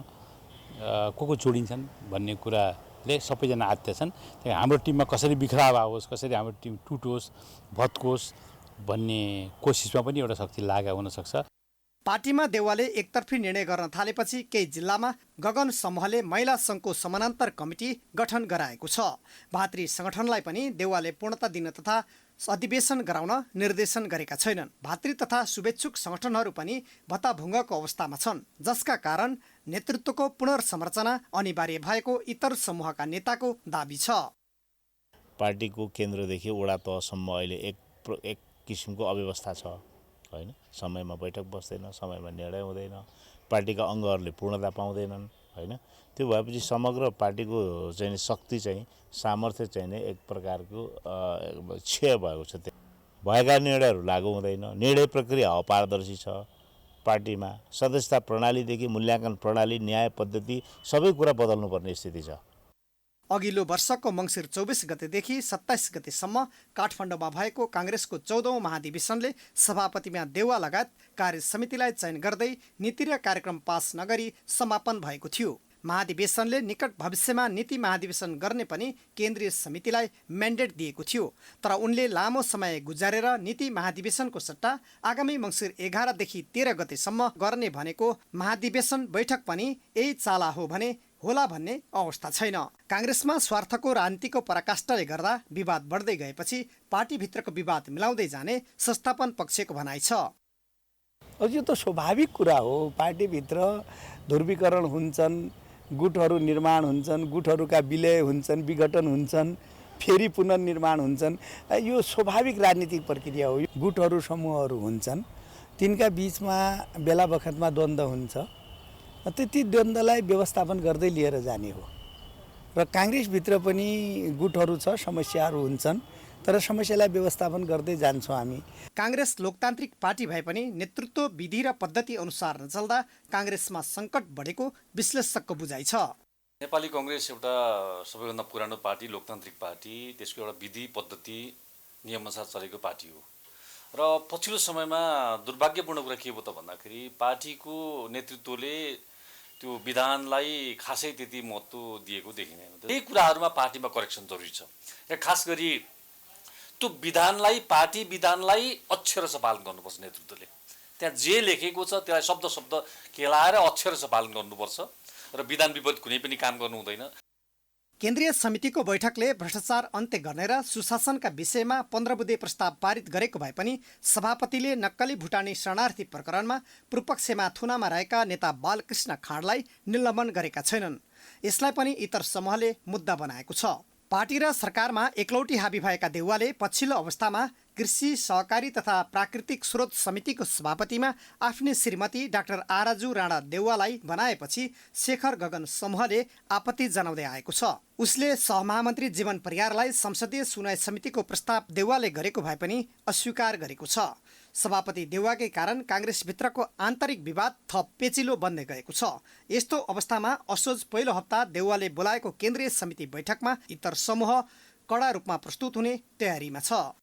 को जोडिन्छन् भन्ने कुराले सबैजना आत्य छन्। त्यही हाम्रो टिममा कसरी बिखराव आओस्, कसरी हाम्रो टिम टुटोस्, भत्कोस् भन्ने कोसिसमा पनि एउटा शक्ति लागेको हुनसक्छ। पार्टीमा देउवाले एकतर्फी निर्णय गर्न थालेपछि केही जिल्लामा गगन समूहले महिला सङ्घको समानान्तर कमिटी गठन गराएको छ। भातृ सङ्गठनलाई पनि देउवाले पूर्णता दिन तथा अधिवेशन गराउन निर्देशन गरेका छैनन्। भातृ तथा शुभेच्छुक सङ्गठनहरू पनि भत्ताभुङ्गको अवस्थामा छन्, जसका कारण नेतृत्वको पुनर्संरचना अनिवार्य भएको इतर समूहका नेताको दाबी छ। पार्टीको केन्द्रदेखि वडा तहसम्म अहिले एक किसिमको अव्यवस्था छ, होइन? समयमा बैठक बस्दैन, समयमा निर्णय हुँदैन, पार्टीका अङ्गहरूले पूर्णता पाउँदैनन्, होइन? त्यो भएपछि समग्र पार्टीको चाहिँ शक्ति चाहिँ सामर्थ्य चाहिँ नै एक प्रकारको क्षय भएको छ। भएका निर्णयहरू लागू हुँदैन, निर्णय प्रक्रिया अपारदर्शी छ। पार्टीमा सदस्यता प्रणालीदेखि मूल्याङ्कन प्रणाली, न्याय पद्धति सबै कुरा बदल्नुपर्ने स्थिति छ। अघिल्लो वर्षको मङ्सिर 24 गतेदेखि 27 गतेसम्म काठमाडौँमा भएको काङ्ग्रेसको 14औं महाधिवेशनले सभापतिमा देउवा लगायत कार्य समितिलाई चयन गर्दै नीति र कार्यक्रम पास नगरी समापन भएको थियो। महाधिवेशनले निकट भविष्यमा नीति महाधिवेशन गर्ने पनि केन्द्रीय समितिलाई म्यान्डेट दिएको थियो, तर उनले लामो समय गुजारेर नीति महाधिवेशनको सट्टा आगामी मङ्सिर 11 देखि 13 गतेसम्म गर्ने भनेको महाधिवेशन बैठक पनि यही चाला हो भने होला भन्ने अवस्था छैन। काङ्ग्रेसमा स्वार्थको राजनीतिको पराकाष्ठले गर्दा विवाद बढ्दै गएपछि पार्टीभित्रको विवाद मिलाउँदै जाने संस्थापन पक्षको भनाइ छ। यो त स्वाभाविक कुरा हो। पार्टीभित्र ध्रुवीकरण हुन्छन्, गुटहरू निर्माण हुन्छन्, गुटहरूका विलय हुन्छन्, विघटन हुन्छन्, फेरि पुनर्निर्माण हुन्छन्। यो स्वाभाविक राजनीतिक प्रक्रिया हो। गुटहरू समूहहरू हुन्छन्, तिनका बिचमा बेला बखतमा द्वन्द्व हुन्छ, ती द्वन्द्वलाई व्यवस्थापन गर्दै लिएर जाने हो। र काङ्ग्रेसभित्र पनि गुटहरू छ, समस्याहरू हुन्छन्, तर समस्यालाई व्यवस्थापन गर्दै जान्छौँ हामी। काङ्ग्रेस लोकतान्त्रिक पार्टी भए पनि नेतृत्व विधि र पद्धति अनुसार नचल्दा काङ्ग्रेसमा सङ्कट बढेको विश्लेषकको बुझाइ छ। नेपाली कङ्ग्रेस एउटा सबैभन्दा पुरानो पार्टी, लोकतान्त्रिक पार्टी, त्यसको एउटा विधि पद्धति नियमअनुसार चलेको पार्टी हो। र पछिल्लो समयमा दुर्भाग्यपूर्ण कुरा के हो त भन्दाखेरि पार्टीको नेतृत्वले त्यो विधानलाई खासै त्यति महत्त्व दिएको देखिँदैन। यही कुराहरूमा पार्टीमा करेक्सन जरुरी छ। र खास गरी त्यो पार्टी विधानलाई अक्षरशः पालन गर्नुपर्छ नेतृत्वले। त्यहाँ जे लेखेको छ त्यसलाई शब्द शब्द केलाएर अक्षरशः पालन गर्नुपर्छ र विधान विपरीत कुनै पनि काम गर्नु हुँदैन। केन्द्रीय समितिको बैठकले भ्रष्टाचार अन्त्य गर्ने र सुशासनका विषयमा 15 बुँदे प्रस्ताव पारित गरेको भए पनि सभापतिले नक्कली भुटानी शरणार्थी प्रकरणमा पूर्वपक्षमा थुनामा रहेका नेता बालकृष्ण खाँडलाई निलम्बन गरेका छैनन्। यसलाई पनि इतर समूहले मुद्दा बनाएको छ। पार्टी र सरकारमा एकलौटी हाबी भएका देउवाले पछिल्लो अवस्थामा कृषि सहकारी तथा प्राकृतिक स्रोत समितिको सभापतिमा आफ्नै श्रीमती डाक्टर आराजु राणा देउवालाई बनाएपछि शेखर गगन समूहले आपत्ति जनाउँदै आएको छ। उसले सहमहामन्त्री जीवन परियारलाई संसदीय सुनवाई समितिको प्रस्ताव देउवाले गरेको भए पनि अस्वीकार गरेको छ। सभापति देउवाकै कारण काङ्ग्रेसभित्रको आन्तरिक विवाद थप पेचिलो बन्दै गएको छ। यस्तो अवस्थामा असोज पहिलो हप्ता देउवाले बोलाएको केन्द्रीय समिति बैठकमा इतर समूह कडा रूपमा प्रस्तुत हुने तयारीमा छ।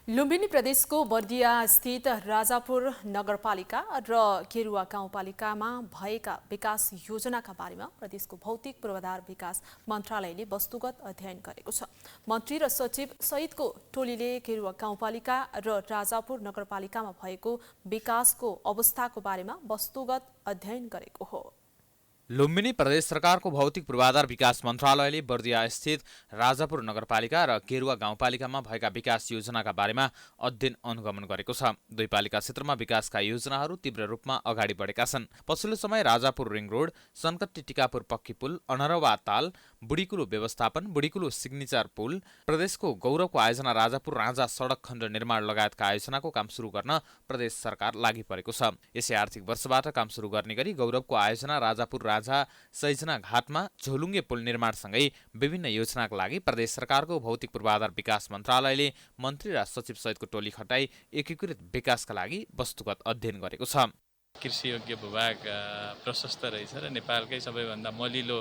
लुम्बिनी प्रदेशको बर्दिया स्थित राजापुर नगरपालिका र केरुवा गाउँपालिकामा भएका विकास योजनाका बारेमा प्रदेशको भौतिक पूर्वाधार विकास मन्त्रालयले वस्तुगत अध्ययन गरेको छ। मन्त्री र सचिव सहितको टोलीले केरुवा गाउँपालिका र राजापुर नगरपालिकामा भएको विकासको अवस्थाको बारेमा वस्तुगत अध्ययन गरेको हो। लुम्बिनी प्रदेश सरकारको भौतिक पूर्वाधार विकास मन्त्रालयले बर्दिया स्थित राजापुर नगरपालिका र केरुवा गाउँपालिकामा भएका विकास योजनाका बारेमा अध्ययन अनुगमन गरेको छ। दुई पालिका क्षेत्रमा विकासका योजनाहरू तीव्र रूपमा अगाडि बढेका छन्। पछिल्लो समय राजापुर रिङ रोड, सनकट्टी टिकापुर पक्की पुल, अनरवा ताल, बुढीकुलो व्यवस्थापन, बुढीकुलो सिग्नेचर पुल, प्रदेशको गौरवको आयोजना राजापुर राजा सडक खण्ड निर्माण लगायतका आयोजनाको काम सुरु गर्न प्रदेश सरकार लागि परेको छ। यसै आर्थिक वर्षबाट काम सुरु गर्ने गरी गौरवको आयोजना राजापुर राजा सैजना घाटमा झोलुङ्गे पुल निर्माणसँगै विभिन्न योजनाका लागि प्रदेश सरकारको भौतिक पूर्वाधार विकास मन्त्रालयले मन्त्री र सचिव सहितको टोली खटाई एकीकृत विकासका लागि वस्तुगत अध्ययन गरेको छ। कृषियोग्य भूभाग प्रशस्त रहेछ र नेपालकै सबैभन्दा मलिलो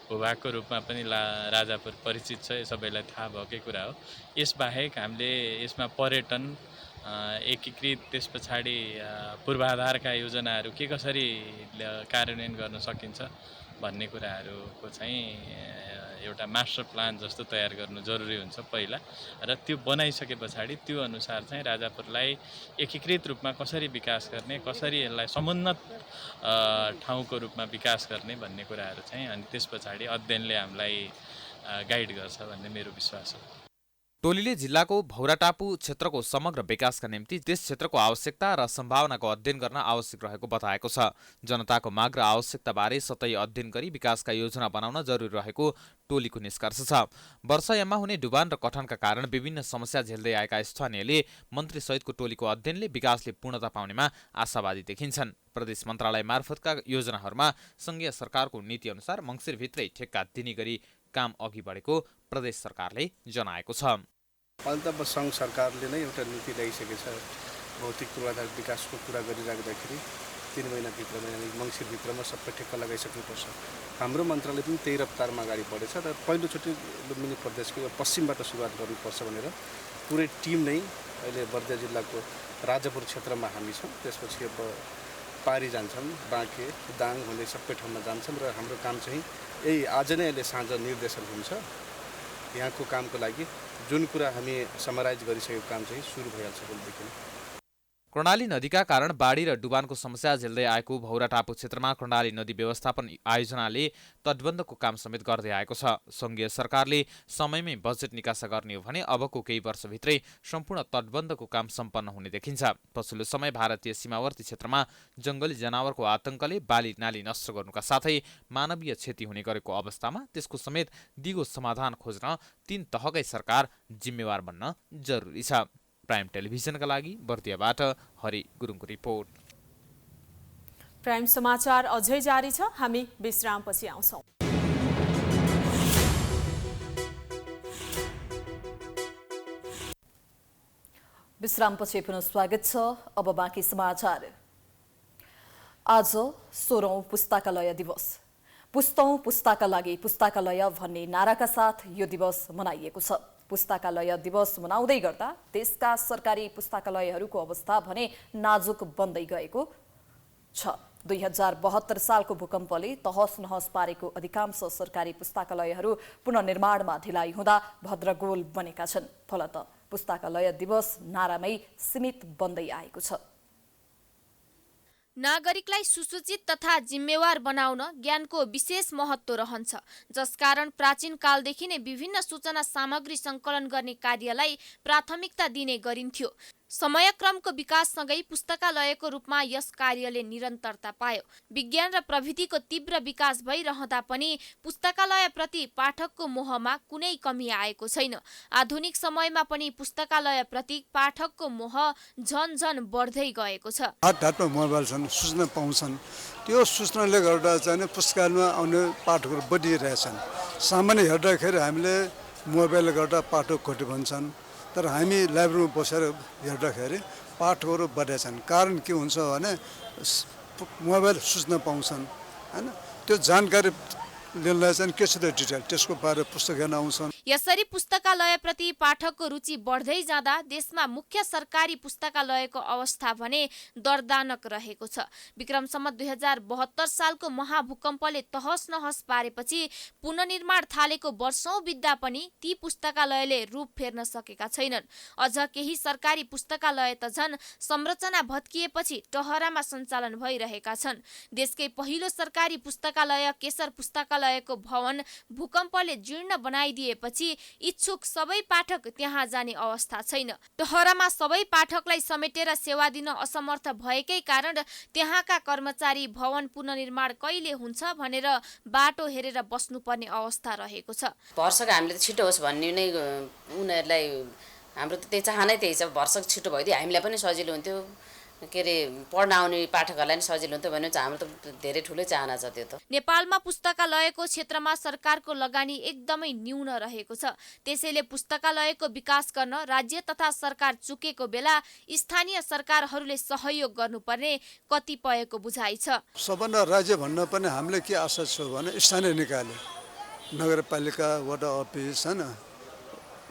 भूभागको रूपमा पनि राजापुर परिचित छ, यो सबैलाई थाहा भएकै कुरा हो। यसबाहेक हामीले यसमा पर्यटन एकीकृत, त्यस पछाडि पूर्वाधारका योजनाहरू के कसरी कार्यान्वयन गर्न सकिन्छ भन्ने कुराहरूको चाहिँ एउटा मास्टर प्लान जस्तो तयार गर्नु जरुरी हुन्छ पहिला, र त्यो बनाइसके पछाडि त्यो अनुसार चाहिँ राजापुरलाई एकीकृत रूपमा कसरी विकास गर्ने, कसरी यसलाई समुन्नत ठाउँको रूपमा विकास गर्ने भन्ने कुराहरू चाहिँ अनि त्यस पछाडि अध्ययनले हामीलाई गाइड गर्छ भन्ने मेरो विश्वास हो। टोलीले जिल्लाको भौराटापु क्षेत्रको समग्र विकासका निम्ति त्यस क्षेत्रको आवश्यकता र सम्भावनाको अध्ययन गर्न आवश्यक रहेको बताएको छ। जनताको माग र आवश्यकताबारे सतै अध्ययन गरी विकासका योजना बनाउन जरुरी रहेको टोलीको निष्कर्ष छ। वर्षायाममा हुने डुबान र कठनका कारण विभिन्न समस्या झेल्दै आएका स्थानीयले मन्त्री सहितको टोलीको अध्ययनले विकासले पूर्णता पाउनेमा आशावादी देखिन्छन्। प्रदेश मन्त्रालय मार्फतका योजनाहरूमा संघीय सरकारको नीति अनुसार मङ्सिरभित्रै ठेक्का दिने गरी काम अघि बढेको प्रदेश सरकारले जनाएको छ। अहिले त सङ्घ सरकारले नै एउटा नीति ल्याइसकेको छ। भौतिक पूर्वाधार विकासको कुरा गरिराख्दाखेरि 3 महिनाभित्रमा यानि मङ्सिरभित्रमा सबै ठेक्का लगाइसक्नुपर्छ। हाम्रो मन्त्रालय पनि त्यही रफ्तारमा अगाडि बढेछ र पहिलोचोटि लुम्बिनी प्रदेशको पश्चिमबाट सुरुवात गर्नुपर्छ भनेर पुरै टिम नै अहिले बर्दिया जिल्लाको राजापुर क्षेत्रमा हामी छौँ। त्यसपछि अब पारी जान्छन्, बाँके, दाङ हुँदै सबै ठाउँमा जान्छन् र हाम्रो काम चाहिँ यही आज नै अहिले साँझ निर्देशन हुन्छ। यहाँको कामको लागि जुन कुरा हामी समराइज गरिसकेको काम चाहिँ सुरु भइहाल्छ भोलिदेखि। कर्णाली नदीका कारण बाढी र डुबानको समस्या झेल्दै आएको भौराटापु क्षेत्रमा कर्णाली नदी व्यवस्थापन आयोजनाले तटबन्धको काम समेत गर्दै आएको छ। संघीय सरकारले समयमै बजेट निकासा गर्ने हो भने अबको केही वर्षभित्रै सम्पूर्ण तटबन्धको काम सम्पन्न हुने देखिन्छ। पछिल्लो समय भारतीय सीमावर्ती क्षेत्रमा जङ्गली जनावरको आतंकले बाली नाली नष्ट गर्नुका साथै मानवीय क्षति हुने गरेको अवस्थामा त्यसको समेत दिगो समाधान खोज्न 3 तहकै सरकार जिम्मेवार बन्न जरुरी छ। प्राइम टेलिभिजनका लागि बर्दियाबाट हरि गुरुङको रिपोर्ट। प्राइम समाचार अझै जारी छ, हामी विश्रामपछि आउँछौँ। विश्रामपछि पुनः स्वागत छ। अब बाँकी समाचार। आज 16औं पुस्तकालय दिवस। पुस्तौं पुस्ताका लागि पुस्तकालय भन्ने नाराका साथ यो दिवस मनाइएको छ। पुस्तकालय दिवस मनाउँदै गर्दा देशका सरकारी पुस्तकालयहरूको अवस्था भने नाजुक बन्दै गएको छ। 2072 सालको भूकम्पले तहस नहस पारेको अधिकांश सरकारी पुस्तकालयहरू पुनर्निर्माणमा ढिलाइ हुँदा भद्रगोल बनेका छन्। फलत पुस्तकालय दिवस नारामै सीमित बन्दै आएको छ। नागरिकलाई सुसूचित तथा जिम्मेवार बनाउन ज्ञानको विशेष महत्त्व रहन्छ, जसकारण प्राचीन कालदेखि नै विभिन्न सूचना सामग्री सङ्कलन गर्ने कार्यलाई प्राथमिकता दिने गरिन्थ्यो। समयक्रमको विकाससँगै पुस्तकालयको रूपमा यस कार्यले निरन्तरता पायो। विज्ञान र प्रविधिको तीव्र विकास भइरहँदा पनि पुस्तकालयप्रति पाठकको मोहमा कुनै कमी आएको छैन। आधुनिक समयमा पनि पुस्तकालयप्रति पाठकको मोह झन झन बढ्दै गएको छ। हातमा मोबाइल छन्, सूचना पाउँछन्, त्यो सूचनाले गर्दा चाहिँ पुस्तकालयमा आउने पाठकहरू बढिरहेछन्। सामान्य हेर्दाखेरि हामीले मोबाइलले गर्दा पाठक घट्यो भन्छन्, तर हामी लाइब्रेरीमा बसेर हेर्दाखेरि पाठकहरू बढेछन्। कारण के हुन्छ भने मोबाइल सूचना पाउँछन् हैन, त्यो जानकारी लिनलाई चाहिँ के छ त डिटेल त्यसको बारे पुस्तक हेर्न आउँछन्। यसरी पुस्तकालयप्रति पाठकको रुचि बढ्दै जाँदा देशमा मुख्य सरकारी पुस्तकालयको अवस्था भने दर्दानक रहेको छ। विक्रम सम्वत 2072 सालको महाभूकम्पले तहस नहस पारेपछि पुनर्निर्माण थालेको वर्षौं बित्दा पनि ती पुस्तकालयले रूप फेर्न सकेका छैनन्। अझ केही सरकारी पुस्तकालय त झन् संरचना भत्किएपछि टहरामा सञ्चालन भइरहेका छन्। देशकै पहिलो सरकारी पुस्तकालय केशर पुस्तकालयको भवन भूकम्पले जीर्ण बनाइदिएपछि इच्छुक सबै पाठक त्यहाँ जाने अवस्था छैन। टहरामा सबै पाठकलाई समेटेर सेवा दिन असमर्थ भएकै कारण त्यहाँका कर्मचारी भवन पुनर्निर्माण कहिले हुन्छ भनेर बाटो हेरेर बस्नुपर्ने अवस्था रहेको छ। भर्सक हामीले त छिटो होस् भन्ने नै उनीहरूलाई हाम्रो त त्यही चाहनै त्यही छ। भर्सक छिटो भइदियो हामीलाई पनि सजिलो हुन्थ्यो, के अरे पढ्न आउने पाठकहरूलाई नि सजिलो हुन्थ्यो भने चाहिँ हाम्रो त धेरै ठुलै चाहना छ त्यो त। नेपालमा पुस्तकालयको क्षेत्रमा सरकारको लगानी एकदमै न्यून रहेको छ। त्यसैले पुस्तकालयको विकास गर्न राज्य तथा सरकार चुकेको बेला स्थानीय सरकारहरूले सहयोग गर्नुपर्ने कतिपयको बुझाइ छ। सबभन्दा राज्य भन्न पनि हामीले के आशा छ भने स्थानीय निकायले नगरपालिका वडा अफिस हैन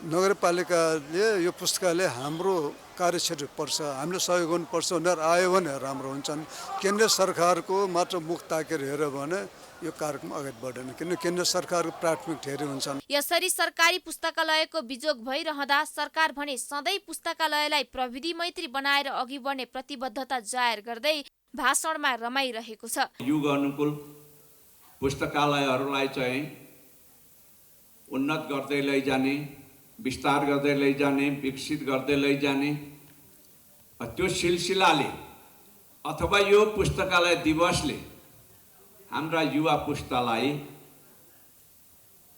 नगरपालिकाले यो पुस्तकालय हाम्रो कार्यक्षेत्र पर्छ, हामीले सहयोग गर्नुपर्छ भनेर आयो भने राम्रो हुन्छन्। केन्द्र सरकारको मात्र मुख ताकेर हेऱ्यो भने यो कार्यक्रम अगाडि बढ्दैन, किनभने केन्द्र सरकारको प्राथमिक धेरै हुन्छन्। यसरी सरकारी पुस्तकालयको बिजोग भइरहँदा सरकार भने सधैँ पुस्तकालयलाई प्रविधि मैत्री बनाएर अघि बढ्ने प्रतिबद्धता जाहेर गर्दै भाषणमा रमाइरहेको छ। युग अनुकूल पुस्तकालयहरूलाई चाहिँ उन्नत गर्दै लैजाने, विस्तार गर्दै लैजाने, विकसित गर्दै लैजाने, त्यो सिलसिलाले अथवा यो पुस्तकालय दिवसले हाम्रा युवा पुस्तालाई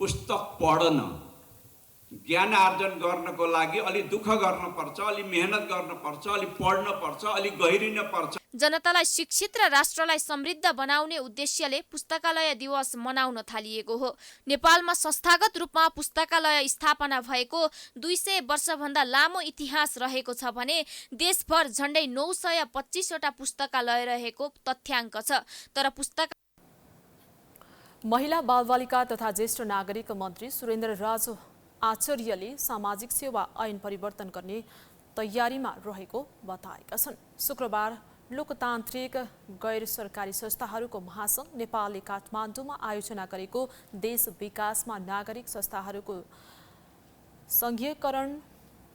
पुस्तक पढ्न, ज्ञान आर्जन गर्नको लागि अलि दुःख गर्नुपर्छ, अलि मेहनत गर्नुपर्छ, अलि पढ्न पर्छ, अलि गहिरिन पर्छ। जनतालाई शिक्षित र राष्ट्रलाई समृद्ध बनाउने उद्देश्यले पुस्तकालय दिवस मनाउन थालिएको हो। नेपालमा संस्थागत रूपमा पुस्तकालय स्थापना भएको 200 वर्षभन्दा लामो इतिहास रहेको छ भने देशभर झण्डै 925वटा पुस्तकालय रहेको तथ्याङ्क छ। तर महिला बालबालिका तथा ज्येष्ठ नागरिक मन्त्री सुरेन्द्र राज आचार्यले सामाजिक सेवा ऐन परिवर्तन गर्ने तयारीमा रहेको बताएका छन्। शुक्रबार लोकतान्त्रिक गैर सरकारी संस्थाहरूको महासङ्घ नेपालले काठमाडौँमा आयोजना गरेको देश विकासमा नागरिक संस्थाहरूको सङ्घीयकरण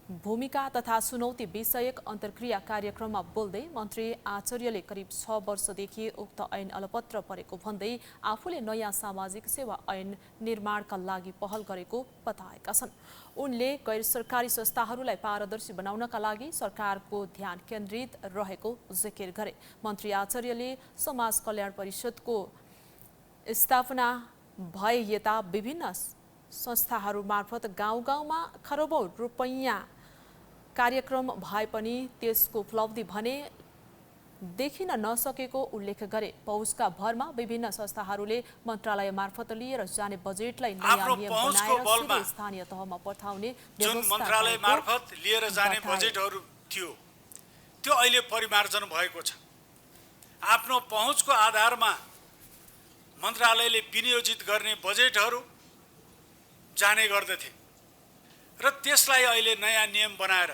भूमिका तथा चुनौती विषयक अन्तर्क्रिया कार्यक्रममा बोल्दै मन्त्री आचार्यले करिब 6 वर्षदेखि उक्त ऐन अलपत्र परेको भन्दै आफूले नयाँ सामाजिक सेवा ऐन निर्माणका लागि पहल गरेको बताएका छन्। उनले गैर सरकारी संस्थाहरूलाई पारदर्शी बनाउनका लागि सरकारको ध्यान केन्द्रित रहेको जिकिर गरे। मन्त्री आचार्यले समाज कल्याण परिषदको स्थापना भए यता विभिन्न संस्थाहरू मार्फत गाउँ गाउँमा खरबौं रुपैयाँ कार्यक्रम भए पनि त्यसको उपलब्धि भने देखिन नसकेको उल्लेख गरे। पहुँचका भरमा विभिन्न संस्थाहरूले मन्त्रालय मार्फत लिएर जाने बजेटलाई नयाँ नियम बनाएर स्थानीय तहमा पठाउने जुन मन्त्रालय मार्फत लिएर जाने बजेटहरू थियो त्यो अहिले परिमार्जन भएको छ। आफ्नो पहुँचको आधारमा मन्त्रालयले विनियोजित गर्ने बजेटहरू जाने गर्दथे र त्यसलाई अहिले नयाँ नियम बनाएर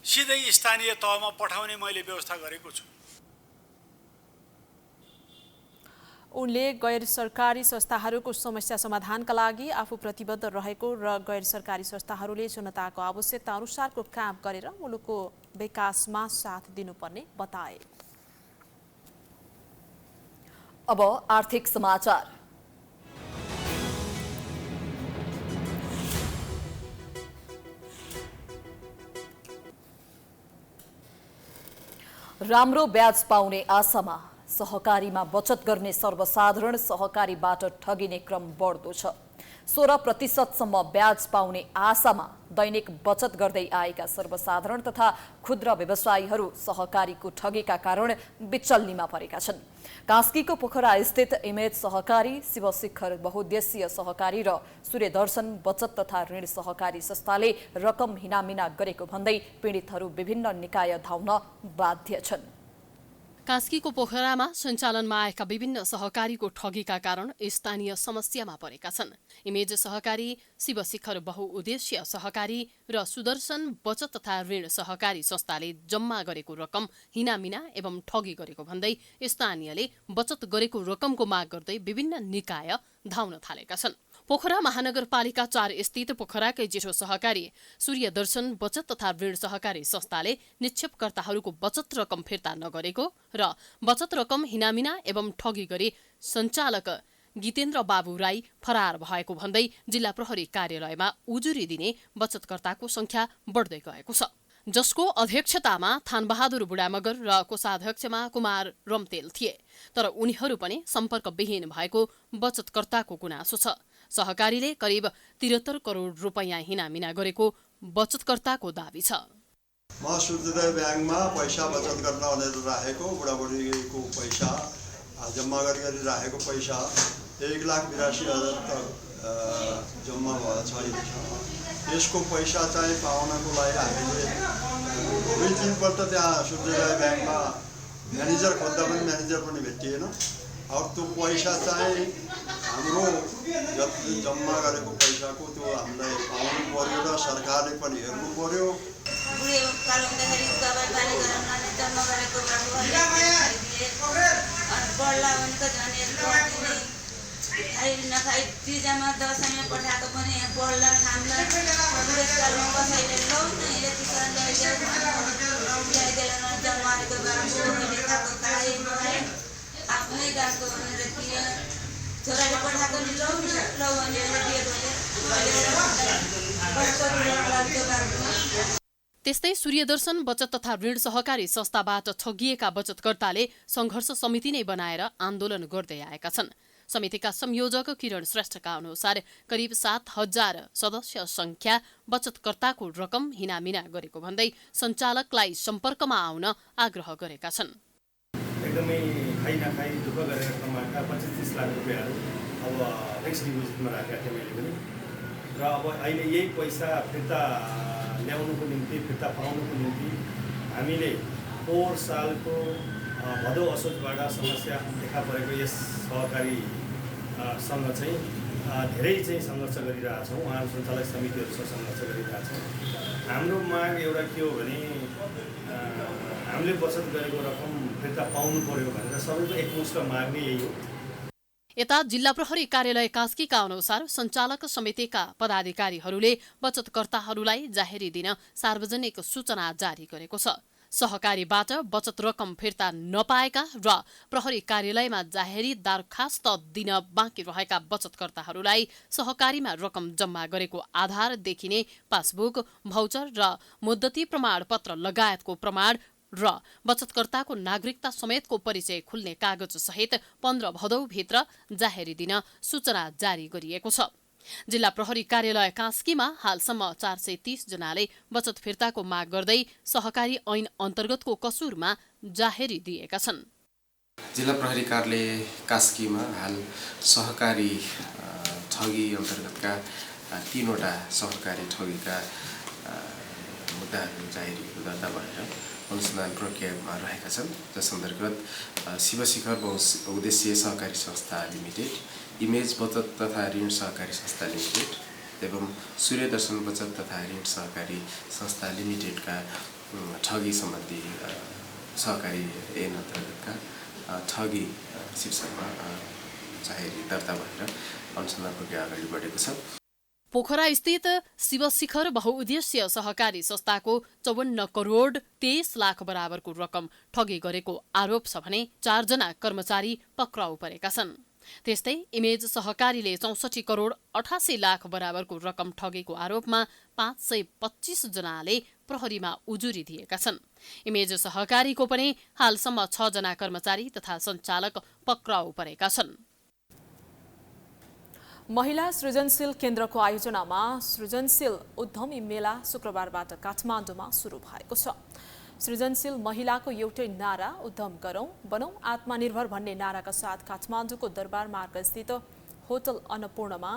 सिधै स्थानीय तहमा पठाउने मैले व्यवस्था गरेको छु। उनले गैर सरकारी संस्थाहरूको समस्या समाधानका लागि आफू प्रतिबद्ध रहेको र गैर सरकारी संस्थाहरूले जनताको आवश्यकता अनुसारको काम गरेर मुलुकको विकासमा साथ दिनुपर्ने बताए। अब आर्थिक समाचार। राम्रो ब्याज पाउने आशामा सहकारीमा बचत गर्ने सर्वसाधारण सहकारीबाट ठगिने क्रम बढ्दो छ। 16% ब्याज पाउने आशामा दैनिक बचत गर्दै आएका सर्वसाधारण तथा क्षुद्र व्यवसायीहरू सहकारीको ठगीका कारण बिचल्लीमा परेका छन्। कास्कीको पोखरा स्थित इमेज सहकारी, शिवशिखर बहुद्देश्यीय सहकारी र सूर्यदर्शन बचत तथा ऋण सहकारी संस्थाले रकम हिनामिना गरेको भन्दै पीडितहरू विभिन्न निकाय धाउन बाध्य छन्। कास्कीको पोखरामा सञ्चालनमा आएका विभिन्न सहकारीको ठगीका कारण स्थानीय समस्यामा परेका छन्। इमेज सहकारी, शिवशिखर बहुउद्देश्यीय सहकारी र सुदर्शन बचत तथा ऋण सहकारी संस्थाले जम्मा गरेको रकम हिनामिना एवं ठगी गरेको भन्दै स्थानीयले बचत गरेको रकमको माग गर्दै विभिन्न निकाय धाउन थालेका छन्। पोखरा महानगरपालिका 4 स्थित पोखराकै जेठो सहकारी सूर्यदर्शन बचत तथा ऋण सहकारी संस्थाले निक्षेपकर्ताहरूको बचत रकम फिर्ता नगरेको र बचत रकम हिनामिना एवं ठगी गरी सञ्चालक गीतेन्द्र बाबु राई फरार भएको भन्दै जिल्ला प्रहरी कार्यालयमा उजुरी दिने बचतकर्ताको संख्या बढ्दै गएको छ, जसको अध्यक्षतामा थानबहादुर बुढामगर र कोषाध्यक्षमा कुमार रम्तेल थिए। तर उनीहरू पनि सम्पर्कविहीन भएको बचतकर्ताको गुनासो छ। सहकारीले करिब 73 करोड रुपैयाँ हिनामिना गरेको बचतकर्ताको दावी छ। म सूर्योदय ब्याङ्कमा पैसा बचत गर्न भनेर राखेको बुढाबुढीको पैसा जम्मा गरी राखेको पैसा 1,82,000 त जम्मा भएको छ। यसको पैसा चाहिँ पाउनको लागि हामीले 2-3 पल्ट त्यहाँ सूर्योदय ब्याङ्कमा म्यानेजर खोज्दा पनि म्यानेजर पनि भेटिएन। अब त्यो पैसा चाहिँ हाम्रो जति जम्मा गरेको पैसाको त्यो हामीलाई पाउनु पर्यो र सरकारले पनि हेर्नु पर्यो। बुढेसकाल हुँदाखेरि दबाई पानी गराउन जम्मा गरेको बढ्ला भने त झन् यस्तो खाइ नखाइ चिजमा दसैँमा पठाएको पनि यहाँ बढ्ला खाम्ला बुढेसकालमा कसैले लौ न यति ल्याइदिएर जमाएको खाएको खाए मगाए आफ्नै गएको भनेर दिए छोराले पठाएको नि लौ न लौ भनेर दिए। त्यस्तै सूर्यदर्शन बचत तथा ऋण सहकारी संस्थाबाट ठगिएका बचतकर्ताले संघर्ष समिति नै बनाएर आन्दोलन गर्दै आएका छन्। समितिका संयोजक किरण श्रेष्ठका अनुसार करिब 7,000 सदस्य संख्या बचतकर्ताको रकम हिनामिना गरेको भन्दै सञ्चालकलाई सम्पर्कमा आउन आग्रह गरेका छन्। एकदमै खाइ नखाइ दुःख गरेर कमाएका 25-30 लाख रुपियाँहरू अब फिक्स्ड डिपोजिटमा राखेका थिएँ मैले पनि र अब अहिले यही पैसा फिर्ता ल्याउनुको निम्ति फिर्ता पाउनुको निम्ति हामीले पोहोर सालको भदौ असोजबाट समस्या देखा परेको यस सहकारीसँग चाहिँ धेरै चाहिँ सङ्घर्ष गरिरहेछौँ। उहाँहरू सञ्चालक समितिहरूसँग सङ्घर्ष गरिरहेछौँ। हाम्रो माग एउटा के हो भने हामीले बचत गरेको रकम फिर्ता पाउनु पर्यो भनेर सबैको एकमुष्ट माग नै यही हो। यता जिल्ला प्रहरी कार्यालय कास्कीका अनुसार सञ्चालक समितिका पदाधिकारीहरूले बचतकर्ताहरूलाई जाहेरी दिन सार्वजनिक सूचना जारी गरेको छ। सहकारीबाट बचत रकम फिर्ता नपाएका र प्रहरी कार्यालयमा जाहेरी दरखास्त दिन बाँकी रहेका बचतकर्ताहरूलाई सहकारीमा रकम जम्मा गरेको आधार देखिने पासबुक, भाउचर र मुद्दती प्रमाणपत्र लगायतको प्रमाण र बचतकर्ताको नागरिकता समेतको परिचय खुल्ने कागज सहित 15 भदौभित्र जाहेरी दिन सूचना जारी गरिएको छ। जिल्ला प्रहरी कार्यालय कास्कीमा हालसम्म 430 जनाले बचत फिर्ताको माग गर्दै सहकारी ऐन अन्तर्गतको कसुरमा जाहेरी दिएका छन्। जिल्ला प्रहरी कार्यालय कास्कीमा हाल सहकारी ठगी अन्तर्गतका 3 वटा सहकारी ठगीका मुद्दाहरू जाहेरी दर्ता भएर अनुसन्धान प्रक्रियामा रहेका छन्। जस अन्तर्गत शिवशिखर बहुउद्देश्यीय सहकारी संस्था लिमिटेड, इमेज बचत तथा ऋण सहकारी संस्था लिमिटेड एवं सूर्यदर्शन बचत तथा ऋण सहकारी संस्था लिमिटेडका ठगी सम्बन्धी सहकारी ऐन अन्तर्गतका ठगी शीर्षकमा जाहेरी दर्ता भएर अनुसन्धान प्रक्रिया अगाडि बढेको छ। पोखरा स्थित शिवशिखर बहुउद्देश्यीय सहकारी संस्थाको 54 करोड 23 लाख बराबरको रकम ठगी गरेको आरोप छ भने 4 जना कर्मचारी पक्राउ परेका छन्। त्यस्तै इमेज सहकारीले 64 करोड 88 लाख बराबरको रकम ठगेको आरोपमा 525 जनाले प्रहरीमा उजुरी दिएका छन्। इमेज सहकारीको पनि हालसम्म 6 जना कर्मचारी तथा सञ्चालक पक्राउ परेका छन्। महिला सृजनशील केन्द्रको आयोजनामा सृजनशील उद्यमी मेला शुक्रबारबाट काठमाडौँमा सुरु भएको छ। सृजनशील महिलाको एउटै नारा उद्यम गरौँ बनौँ आत्मनिर्भर भन्ने नाराका साथ काठमाडौँको दरबार मार्ग स्थित होटल अन्नपूर्णमा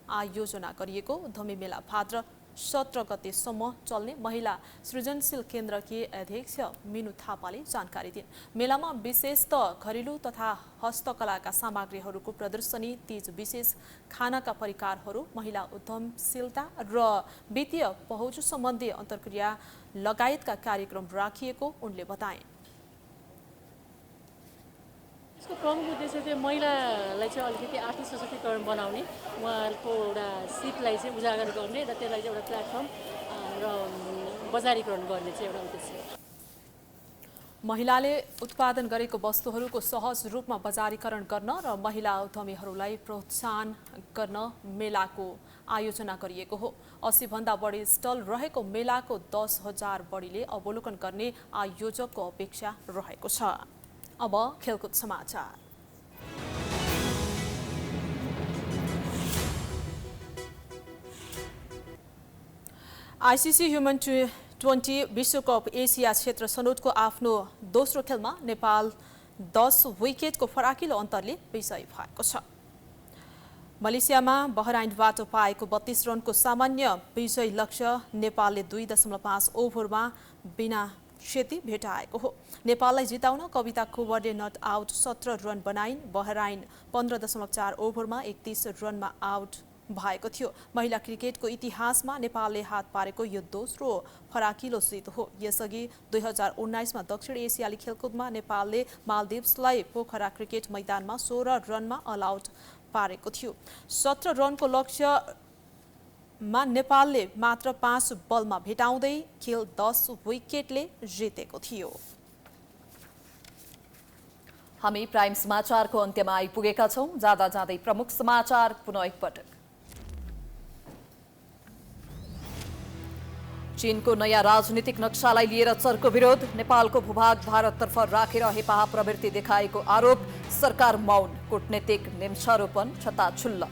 आयोजना गरिएको उद्यमी मेला भाद्र 17 गतेसम्म चल्ने महिला सृजनशील केन्द्रकी अध्यक्ष मिनु थापाले जानकारी दिए। मेलामा विशेषतः घरेलु तथा हस्तकलाका सामग्रीहरूको प्रदर्शनी, तीज विशेष खानाका परिकारहरू, महिला उद्यमशीलता र वित्तीय पहुँच सम्बन्धी अन्तर्क्रिया लगायतका कार्यक्रम राखिएको उनले बताए। यसको प्रमुख उद्देश्य चाहिँ महिलालाई चाहिँ अलिकति आर्थिक सशक्तिकरण बनाउने, उहाँहरूको एउटा सिपलाई चाहिँ उजागर गर्ने र त्यसलाई चाहिँ एउटा प्लेटफर्म र बजारीकरण गर्ने चाहिँ एउटा उद्देश्य हो। महिलाले उत्पादन गरेको वस्तुहरूको सहज रूपमा बजारीकरण गर्न र महिला उद्यमीहरूलाई प्रोत्साहन गर्न मेलाको आयोजना गरिएको हो। 80 भन्दा बढी स्टल रहेको मेलाको 10,000 बढीले अवलोकन गर्ने आयोजकको अपेक्षा रहेको छ। अब खेलकुद समाचार। आईसीसी ह्युमन T20 विश्वकप एसिया क्षेत्र छनौटको आफ्नो दोस्रो खेलमा नेपाल 10 विकेटको फराकिलो अन्तरले विजयी भएको छ। मलेसियामा बहराइनबाट पाएको 32 रनको सामान्य विजयी लक्ष्य नेपालले 2.5 ओभरमा बिना क्षति भेटाएको हो। नेपाललाई जिताउन कविता कुँवरले नट आउट 17 रन बनाइन्। बहराइन 15.4 ओभरमा 31 रनमा आउट भएको थियो। महिला क्रिकेटको इतिहासमा नेपालले हात पारेको यो दोस्रो फराकिलो जित हो। यसअघि 2019मा दक्षिण एसियाली खेलकुदमा नेपालले मालदिप्सलाई पोखरा क्रिकेट मैदानमा 16 रनमा अल आउट पारेको थियो। 17 रनको लक्ष्यमा नेपालले मात्र 5 बलमा भेटाउँदै खेल 10 विकेटले जितेको थियो। हामी प्राइम समाचारको अन्त्यमा आइपुगेका छौं। जाँदा जाँदै प्रमुख समाचार पुनः एकपटक। चीनको नयाँ राजनीतिक नक्सालाई लिएर चर्को विरोध। नेपालको भूभाग भारततर्फ राखेर हेपाहा प्रवृत्ति देखाएको आरोप। सरकार मौन। कूटनीतिक निम्छारोपण छताछुल्ल।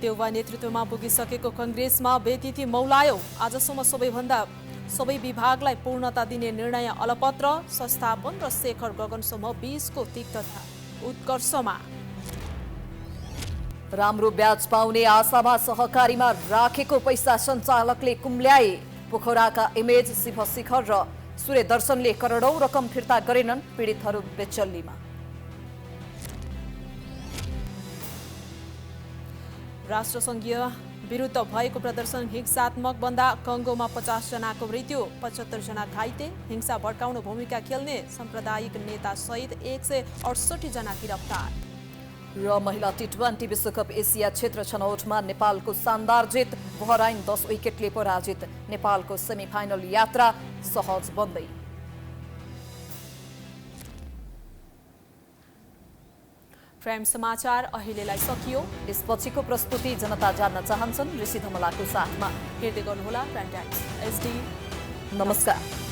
देउवा नेतृत्वमा पुगिसकेको कङ्ग्रेसमा व्यतिथि मौलायो। आजसम्म सबै विभागलाई पूर्णता दिने निर्णय अलपत्र। संस्थापन र शेखर गगनसम्म 20 को तिक्तता उत्कर्षमा। राम्रो ब्याज पाउने आशामा सहकारीमा राखेको पैसा सञ्चालकले कुम्ल्याए। पोखराका इमेज शिवशिखर र सूर्यदर्शनले करोडौं रकम फिर्ता गरेनन्। पीडितहरू बेचल्लीमा। राष्ट्रसङ्घीय विरुद्ध भएको प्रदर्शन हिंसात्मक बन्दा कङ्गोमा 50 जनाको मृत्यु, 75 जना घाइते। हिंसा भड्काउन भूमिका खेल्ने साम्प्रदायिक नेता सहित 168 जना गिरफ्तार। र महिला T20 विश्वकप एसिया क्षेत्र छनौटमा नेपालको शानदार जित। बहराइन 10 विकेटले पराजित। नेपालको सेमिफाइनल यात्रा सहज बन्दै। प्राइम समाचार अहिलेलाई सकियो। यसपछिको प्रस्तुति जनता जान्न चाहन्छन् ऋषि धमलाको साथमा। हेर्दै गर्नुहोला प्राइम टाइम्स HD। नमस्कार।